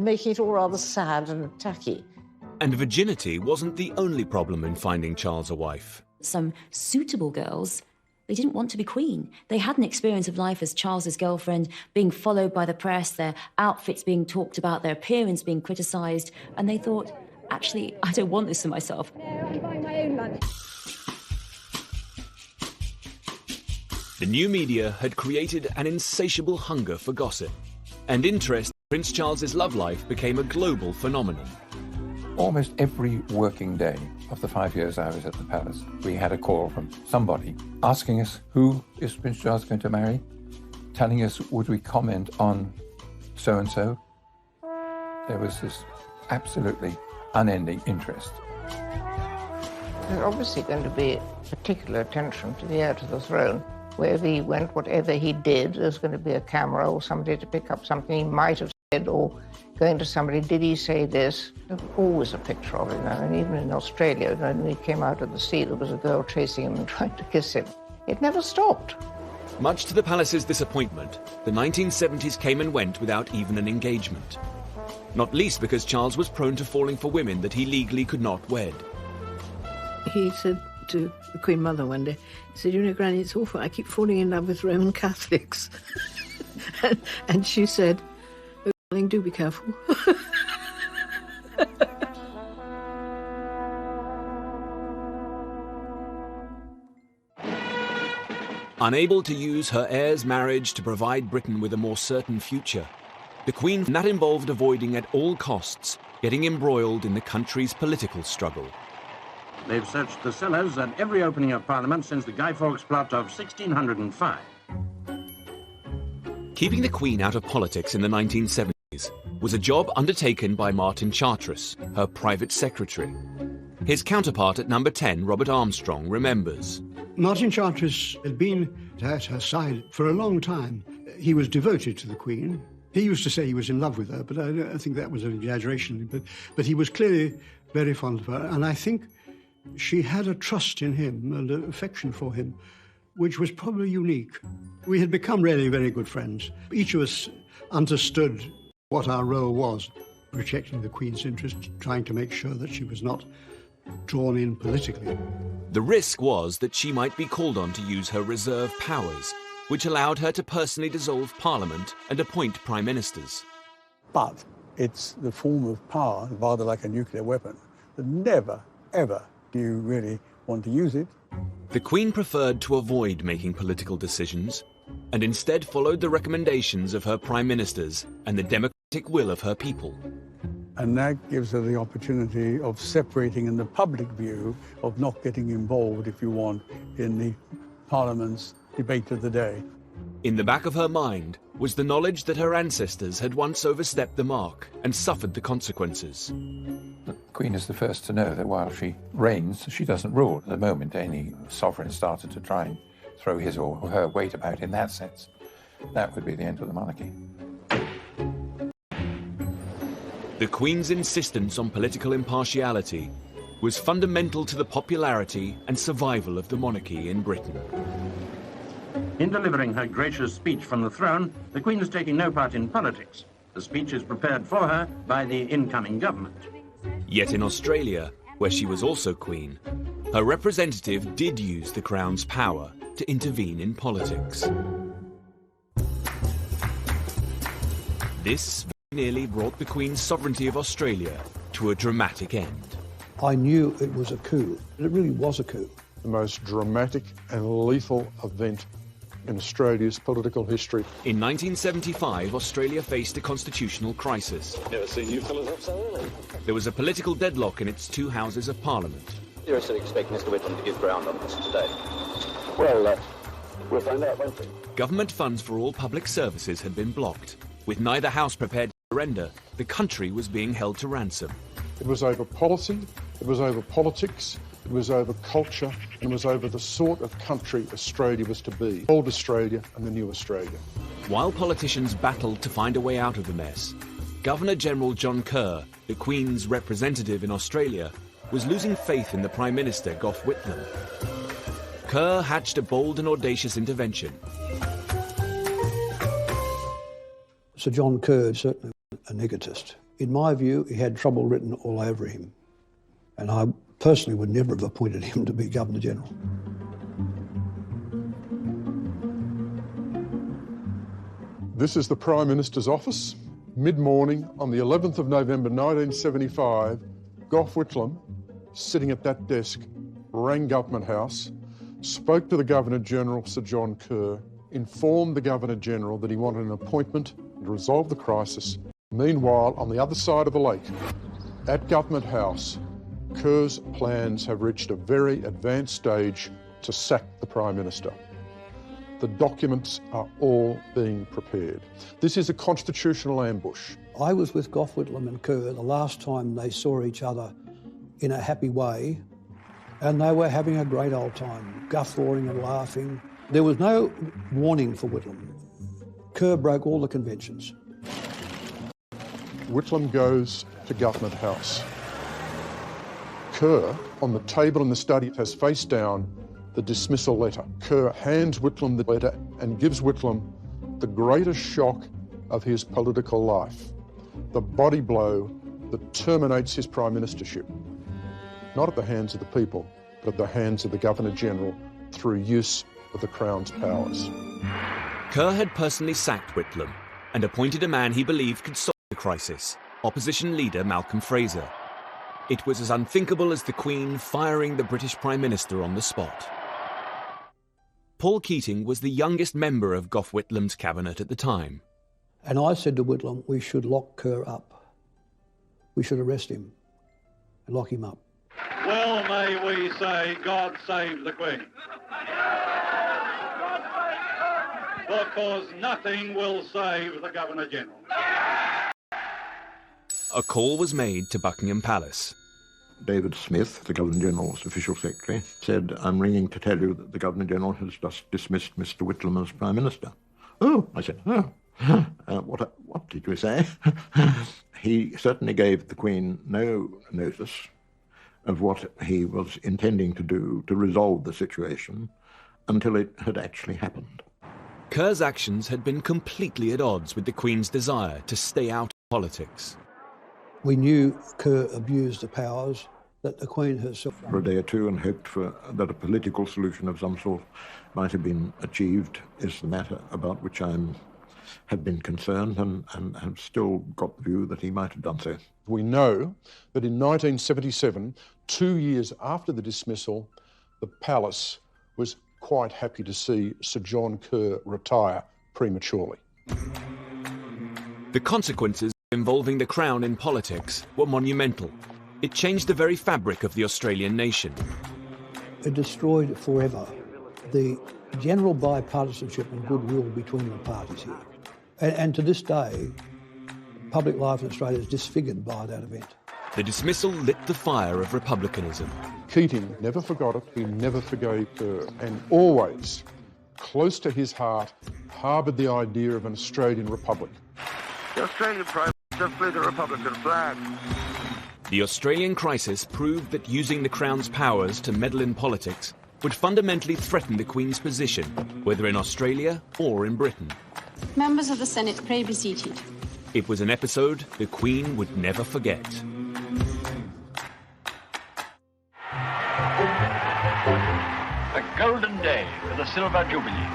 [SPEAKER 5] making it all rather sad and tacky.
[SPEAKER 1] And virginity wasn't the only problem in finding Charles a wife.
[SPEAKER 24] Some suitable girls, they didn't want to be queen. They had an experience of life as Charles's girlfriend, being followed by the press, their outfits being talked about, their appearance being criticised, and they thought, actually, I don't want this for myself.
[SPEAKER 19] I'm buying my own lunch.
[SPEAKER 1] The new media had created an insatiable hunger for gossip and interest Prince Charles's love life became a global phenomenon.
[SPEAKER 11] Almost every working day of the 5 years I was at the palace, we had a call from somebody asking us, who is Prince Charles going to marry? Telling us, would we comment on so-and-so? There was this absolutely unending interest.
[SPEAKER 5] There's obviously going to be particular attention to the heir to the throne. Wherever he went, whatever he did, there's going to be a camera or somebody to pick up something he might have said, or going to somebody, did he say this? There's always a picture of him. And even in Australia, when he came out of the sea, there was a girl chasing him and trying to kiss him. It never stopped.
[SPEAKER 1] Much to the palace's disappointment, the 1970s came and went without even an engagement. Not least because Charles was prone to falling for women that he legally could not wed.
[SPEAKER 3] He said to the Queen Mother one day, he said, you know, Granny, it's awful. I keep falling in love with Roman Catholics. and she said, oh, darling, do be careful.
[SPEAKER 1] Unable to use her heir's marriage to provide Britain with a more certain future, the Queen, that involved avoiding at all costs getting embroiled in the country's political struggle.
[SPEAKER 9] They've searched the cellars at every opening of Parliament since the Guy Fawkes plot of 1605.
[SPEAKER 1] Keeping the Queen out of politics in the 1970s was a job undertaken by Martin Chartres, her private secretary. His counterpart at number 10, Robert Armstrong, remembers.
[SPEAKER 15] Martin Chartres had been at her side for a long time. He was devoted to the Queen. He used to say he was in love with her, but I think that was an exaggeration. But he was clearly very fond of her, and I think she had a trust in him and an affection for him, which was probably unique. We had become really very good friends. Each of us understood what our role was, protecting the Queen's interest, trying to make sure that she was not drawn in politically.
[SPEAKER 1] The risk was that she might be called on to use her reserve powers, which allowed her to personally dissolve Parliament and appoint prime ministers.
[SPEAKER 17] But it's the form of power, rather like a nuclear weapon, that never, ever do you really want to use it.
[SPEAKER 1] The Queen preferred to avoid making political decisions and instead followed the recommendations of her prime ministers and the democratic will of her people.
[SPEAKER 17] And that gives her the opportunity of separating in the public view, of not getting involved, if you want, in the Parliament's debate of the day.
[SPEAKER 1] In the back of her mind was the knowledge that her ancestors had once overstepped the mark and suffered the consequences.
[SPEAKER 11] The Queen is the first to know that while she reigns, she doesn't rule. The moment any sovereign started to try and throw his or her weight about in that sense, that would be the end of the monarchy.
[SPEAKER 1] The Queen's insistence on political impartiality was fundamental to the popularity and survival of the monarchy in Britain.
[SPEAKER 9] In delivering her gracious speech from the throne, the Queen is taking no part in politics. The speech is prepared for her by the incoming government.
[SPEAKER 1] Yet in Australia, where she was also Queen, her representative did use the Crown's power to intervene in politics. This nearly brought the Queen's sovereignty of Australia to a dramatic end.
[SPEAKER 21] I knew it was a coup. It really was a coup.
[SPEAKER 23] The most dramatic and lethal event in Australia's political history.
[SPEAKER 1] In 1975, Australia faced a constitutional crisis.
[SPEAKER 8] Never seen you fellas up so early.
[SPEAKER 1] There was a political deadlock in its two houses of Parliament.
[SPEAKER 7] Seriously expect Mr. Whitlam to give ground on this today. Well, we'll find out, won't we?
[SPEAKER 1] Government funds for all public services had been blocked. With neither house prepared to surrender, the country was being held to ransom.
[SPEAKER 23] It was over policy, it was over politics, it was over culture, and it was over the sort of country Australia was to be. Old Australia and the new Australia.
[SPEAKER 1] While politicians battled to find a way out of the mess, Governor-General John Kerr, the Queen's representative in Australia, was losing faith in the Prime Minister, Gough Whitlam. Kerr hatched a bold and audacious intervention.
[SPEAKER 21] Sir John Kerr is certainly an egotist. In my view, he had trouble written all over him. And I personally would never have appointed him to be Governor-General.
[SPEAKER 23] This is the Prime Minister's office. Mid-morning on the 11th of November 1975, Gough Whitlam, sitting at that desk, rang Government House, spoke to the Governor-General, Sir John Kerr, informed the Governor-General that he wanted an appointment to resolve the crisis Meanwhile, on the other side of the lake, at Government House, Kerr's plans have reached a very advanced stage to sack the Prime Minister. The documents are all being prepared. This is a constitutional ambush.
[SPEAKER 21] I was with Gough Whitlam and Kerr the last time they saw each other in a happy way, and they were having a great old time, guffawing and laughing. There was no warning for Whitlam. Kerr broke all the conventions.
[SPEAKER 23] Whitlam goes to Government House. Kerr, on the table in the study, has face down the dismissal letter. Kerr hands Whitlam the letter and gives Whitlam the greatest shock of his political life, the body blow that terminates his Prime Ministership, not at the hands of the people, but at the hands of the Governor-General through use of the Crown's powers.
[SPEAKER 1] Kerr had personally sacked Whitlam and appointed a man he believed could solve the crisis, opposition leader Malcolm Fraser. It was as unthinkable as the Queen firing the British Prime Minister on the spot. Paul Keating was the youngest member of Gough Whitlam's cabinet at the time.
[SPEAKER 21] And I said to Whitlam, we should lock Kerr up. We should arrest him and lock him up.
[SPEAKER 9] Well, may we say, God save the Queen. Because nothing will save the Governor-General.
[SPEAKER 1] A call was made to Buckingham Palace.
[SPEAKER 11] David Smith, the Governor-General's official secretary, said, I'm ringing to tell you that the Governor-General has just dismissed Mr. Whitlam as Prime Minister. Oh, I said, what did you say? He certainly gave the Queen no notice of what he was intending to do to resolve the situation until it had actually happened.
[SPEAKER 1] Kerr's actions had been completely at odds with the Queen's desire to stay out of politics.
[SPEAKER 21] We knew Kerr abused the powers that the Queen herself...
[SPEAKER 11] For a day or two and hoped that a political solution of some sort might have been achieved is the matter about which I have been concerned and have still got the view that he might have done so.
[SPEAKER 23] We know that in 1977, 2 years after the dismissal, the palace was quite happy to see Sir John Kerr retire prematurely.
[SPEAKER 1] The consequences involving the Crown in politics were monumental. It changed the very fabric of the Australian nation.
[SPEAKER 21] It destroyed forever the general bipartisanship and goodwill between the parties here. And to this day, public life in Australia is disfigured by that event.
[SPEAKER 1] The dismissal lit the fire of republicanism.
[SPEAKER 23] Keating never forgot it, he never forgave Kerr, and always, close to his heart, harboured the idea of an Australian republic.
[SPEAKER 12] The Australian Prime Minister flew the Republican flag.
[SPEAKER 1] The Australian crisis proved that using the Crown's powers to meddle in politics would fundamentally threaten the Queen's position, whether in Australia or in Britain.
[SPEAKER 13] Members of the Senate, pray be seated.
[SPEAKER 1] It was an episode the Queen would never forget.
[SPEAKER 16] A golden day for the Silver Jubilee.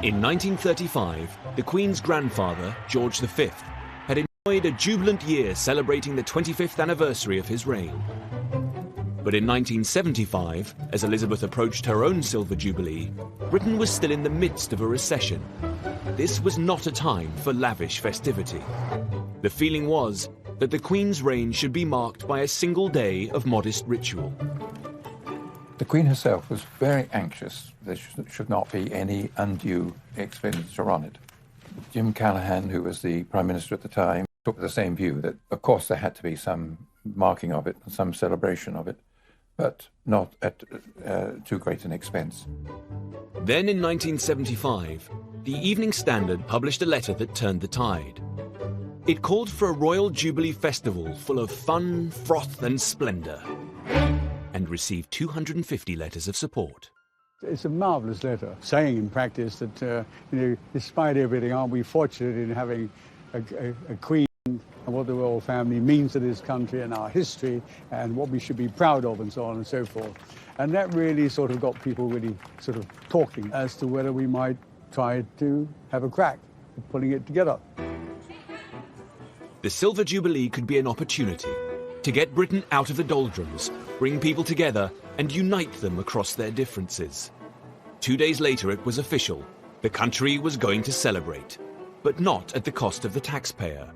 [SPEAKER 1] In 1935, the Queen's grandfather, George V, had enjoyed a jubilant year celebrating the 25th anniversary of his reign. But in 1975, as Elizabeth approached her own Silver Jubilee, Britain was still in the midst of a recession. This was not a time for lavish festivity. The feeling was that the Queen's reign should be marked by a single day of modest ritual.
[SPEAKER 11] The Queen herself was very anxious there should not be any undue expenditure on it. Jim Callaghan, who was the Prime Minister at the time, took the same view that, of course, there had to be some marking of it and some celebration of it, but not at too great an expense.
[SPEAKER 1] Then in 1975, the Evening Standard published a letter that turned the tide. It called for a Royal Jubilee Festival full of fun, froth and splendour, and received 250 letters of support.
[SPEAKER 17] It's a marvellous letter, saying in practice that, despite everything, aren't we fortunate in having a Queen and what the royal family means to this country and our history and what we should be proud of and so on and so forth. And that really sort of got people really sort of talking as to whether we might try to have a crack at putting it together.
[SPEAKER 1] The Silver Jubilee could be an opportunity to get Britain out of the doldrums, bring people together and unite them across their differences. 2 days later it was official. The country was going to celebrate, but not at the cost of the taxpayer.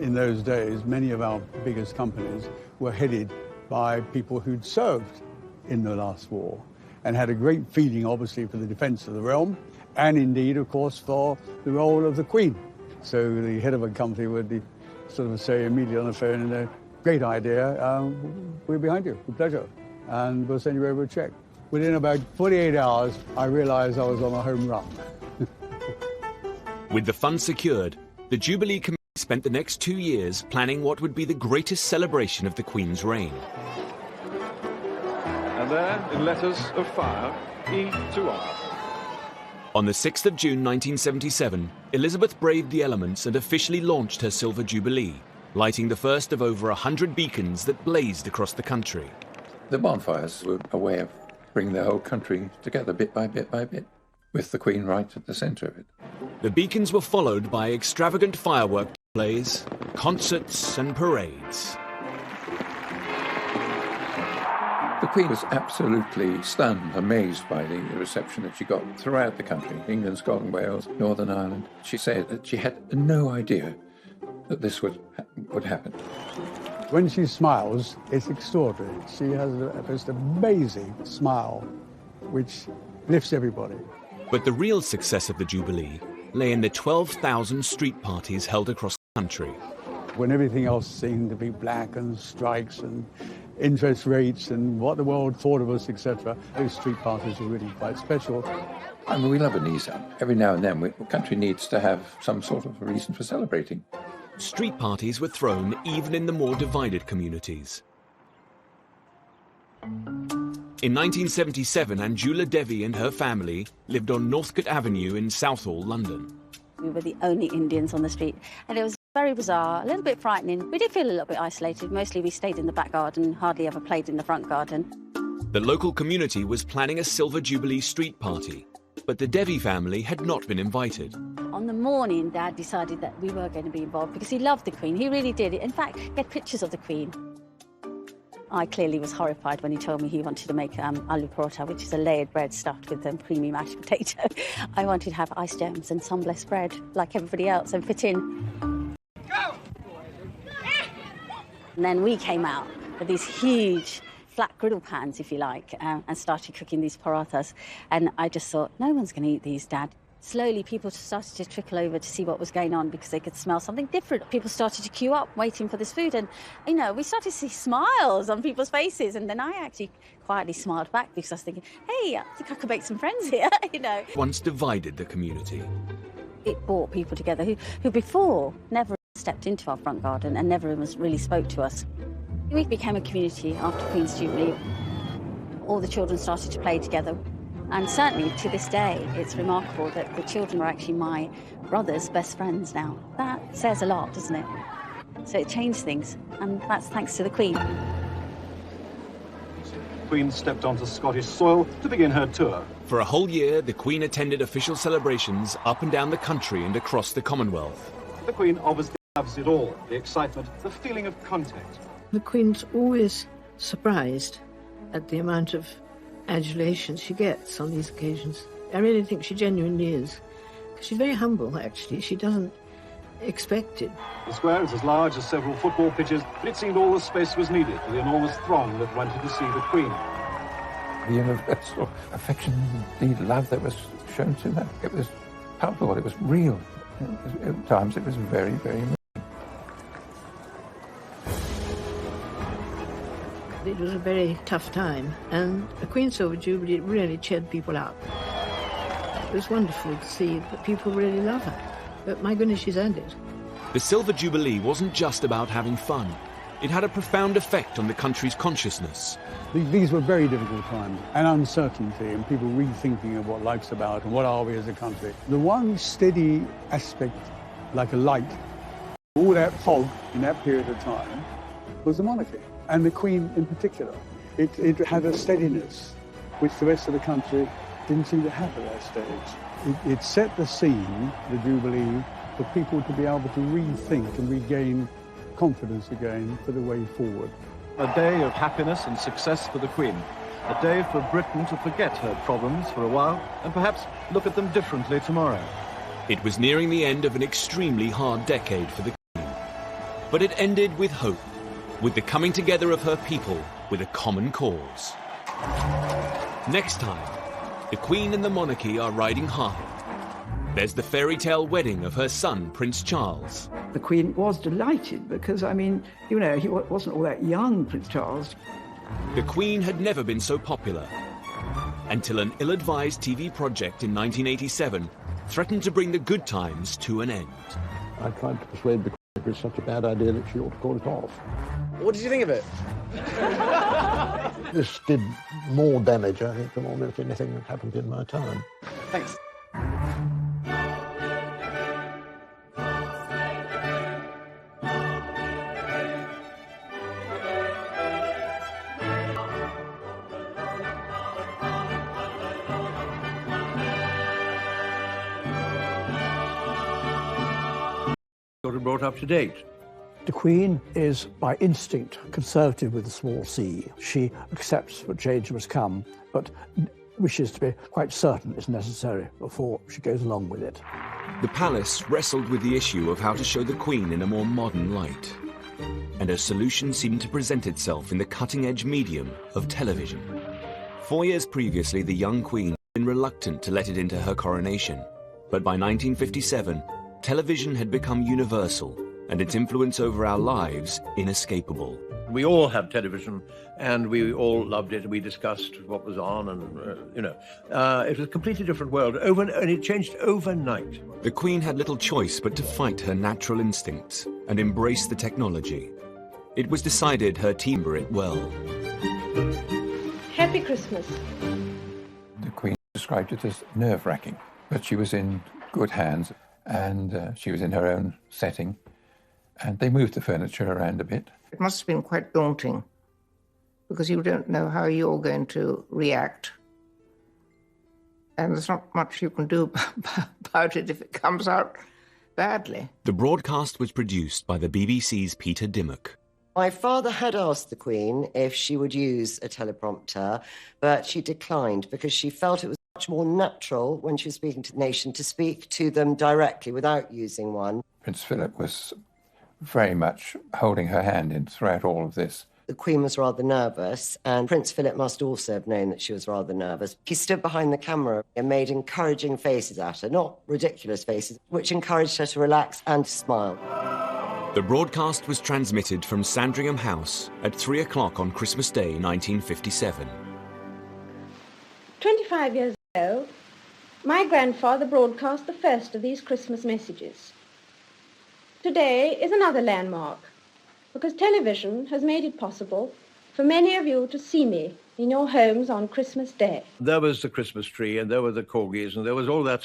[SPEAKER 17] In those days, many of our biggest companies were headed by people who'd served in the last war and had a great feeling, obviously, for the defence of the realm and indeed, of course, for the role of the Queen. So the head of a company would sort of say immediately on the phone, great idea, we're behind you, with pleasure, and we'll send you over a cheque. Within about 48 hours, I realised I was on a home run.
[SPEAKER 1] With the funds secured, the Jubilee Committee spent the next 2 years planning what would be the greatest celebration of the Queen's reign.
[SPEAKER 12] And there, in letters of fire, E to R.
[SPEAKER 1] On the 6th of June 1977, Elizabeth braved the elements and officially launched her Silver Jubilee, lighting the first of over 100 beacons that blazed across the country.
[SPEAKER 11] The bonfires were a way of bringing the whole country together bit by bit by bit, with the Queen right at the centre of it.
[SPEAKER 1] The beacons were followed by extravagant firework displays, concerts and parades.
[SPEAKER 11] The Queen was absolutely stunned, amazed by the reception that she got throughout the country, England, Scotland, Wales, Northern Ireland. She said that she had no idea that this would happen.
[SPEAKER 17] When she smiles, it's extraordinary. She has a most amazing smile, which lifts everybody.
[SPEAKER 1] But the real success of the Jubilee lay in the 12,000 street parties held across the country.
[SPEAKER 17] When everything else seemed to be black and strikes and interest rates and what the world thought of us, etc., those street parties were really quite special.
[SPEAKER 11] I mean, we love an ease up. Every now and then, the country needs to have some sort of reason for celebrating.
[SPEAKER 1] Street parties were thrown even in the more divided communities. In 1977, Anjula Devi and her family lived on Northcote Avenue in Southall, London.
[SPEAKER 14] We were the only Indians on the street, and it was very bizarre, a little bit frightening. We did feel a little bit isolated. Mostly we stayed in the back garden, hardly ever played in the front garden.
[SPEAKER 1] The local community was planning a Silver Jubilee street party, but the Devi family had not been invited.
[SPEAKER 14] On the morning, Dad decided that we were going to be involved because he loved the Queen. He really did. In fact, he had pictures of the Queen. I clearly was horrified when he told me he wanted to make aloo paratha, which is a layered bread stuffed with creamy mashed potato. I wanted to have ice gems and sun blessed bread like everybody else and fit in. Go! And then we came out with these huge flat griddle pans, if you like, and started cooking these parathas. And I just thought, no one's going to eat these, Dad. Slowly, people started to trickle over to see what was going on because they could smell something different. People started to queue up, waiting for this food. And, you know, we started to see smiles on people's faces. And then I actually quietly smiled back because I was thinking, hey, I think I could make some friends here, you know.
[SPEAKER 1] Once divided the community.
[SPEAKER 14] It brought people together who before never stepped into our front garden and never really spoke to us. We became a community after Queen's Jubilee. All the children started to play together. And certainly to this day, it's remarkable that the children are actually my brother's best friends now. That says a lot, doesn't it? So it changed things, and that's thanks to the Queen.
[SPEAKER 18] The Queen stepped onto Scottish soil to begin her tour.
[SPEAKER 1] For a whole year, the Queen attended official celebrations up and down the country and across the Commonwealth.
[SPEAKER 18] The Queen obviously loves it all, the excitement, the feeling of contact.
[SPEAKER 3] The Queen's always surprised at the amount of adulation she gets on these occasions. I really think she genuinely is. Because she's very humble, actually. She doesn't expect it.
[SPEAKER 18] The square is as large as several football pitches, but it seemed all the space was needed for the enormous throng that wanted to see the Queen.
[SPEAKER 11] The universal affection, the love that was shown to her, it was palpable, it was real. At times it was very, very real.
[SPEAKER 3] It was a very tough time, and the Queen's Silver Jubilee really cheered people up. It was wonderful to see that people really love her, but my goodness, she's earned it.
[SPEAKER 1] The Silver Jubilee wasn't just about having fun. It had a profound effect on the country's consciousness.
[SPEAKER 17] These were very difficult times, and uncertainty, and people rethinking of what life's about and what are we as a country. The one steady aspect, like a light, all that fog in that period of time was the monarchy. And the Queen in particular. It had a steadiness which the rest of the country didn't seem to have at that stage. It set the scene, the Jubilee, for people to be able to rethink and regain confidence again for the way forward.
[SPEAKER 18] A day of happiness and success for the Queen. A day for Britain to forget her problems for a while and perhaps look at them differently tomorrow.
[SPEAKER 1] It was nearing the end of an extremely hard decade for the Queen. But it ended with hope, with the coming together of her people with a common cause. Next time, the Queen and the monarchy are riding high. There's the fairy tale wedding of her son, Prince Charles.
[SPEAKER 6] The Queen was delighted because, I mean, you know, he wasn't all that young, Prince Charles.
[SPEAKER 1] The Queen had never been so popular, until an ill-advised TV project in 1987 threatened to bring the good times to an end.
[SPEAKER 2] I tried to persuade the Queen it was such a bad idea that she ought to call it off.
[SPEAKER 4] What did you think of it?
[SPEAKER 2] This did more damage, I think, than almost anything that happened in my time.
[SPEAKER 4] Thanks.
[SPEAKER 2] Sort of brought up to date.
[SPEAKER 21] The Queen is, by instinct, conservative with a small c. She accepts that change must come, but wishes to be quite certain it's necessary before she goes along with it.
[SPEAKER 1] The palace wrestled with the issue of how to show the Queen in a more modern light, and a solution seemed to present itself in the cutting-edge medium of television. 4 years previously, the young Queen had been reluctant to let it into her coronation, but by 1957, television had become universal, and its influence over our lives inescapable.
[SPEAKER 2] We all had television, and we all loved it. We discussed what was on, and, it was a completely different world, and it changed overnight.
[SPEAKER 1] The Queen had little choice but to fight her natural instincts and embrace the technology. It was decided her team were it well.
[SPEAKER 19] Happy Christmas.
[SPEAKER 11] The Queen described it as nerve-wracking, but she was in good hands, and she was in her own setting, and they moved the furniture around a bit.
[SPEAKER 20] It must have been quite daunting, because you don't know how you're going to react. And there's not much you can do about it if it comes out badly.
[SPEAKER 1] The broadcast was produced by the BBC's Peter Dimmock.
[SPEAKER 4] My father had asked the Queen if she would use a teleprompter, but she declined because she felt it was much more natural when she was speaking to the nation to speak to them directly without using one.
[SPEAKER 11] Prince Philip was very much holding her hand in throughout all of this.
[SPEAKER 4] The Queen was rather nervous, and Prince Philip must also have known that she was rather nervous. He stood behind the camera and made encouraging faces at her, not ridiculous faces, which encouraged her to relax and to smile.
[SPEAKER 1] The broadcast was transmitted from Sandringham House at 3 o'clock on Christmas Day, 1957.
[SPEAKER 19] 25 years ago, my grandfather broadcast the first of these Christmas messages. Today is another landmark, because television has made it possible for many of you to see me in your homes on Christmas Day.
[SPEAKER 2] There was the Christmas tree, and there were the corgis, and there was all that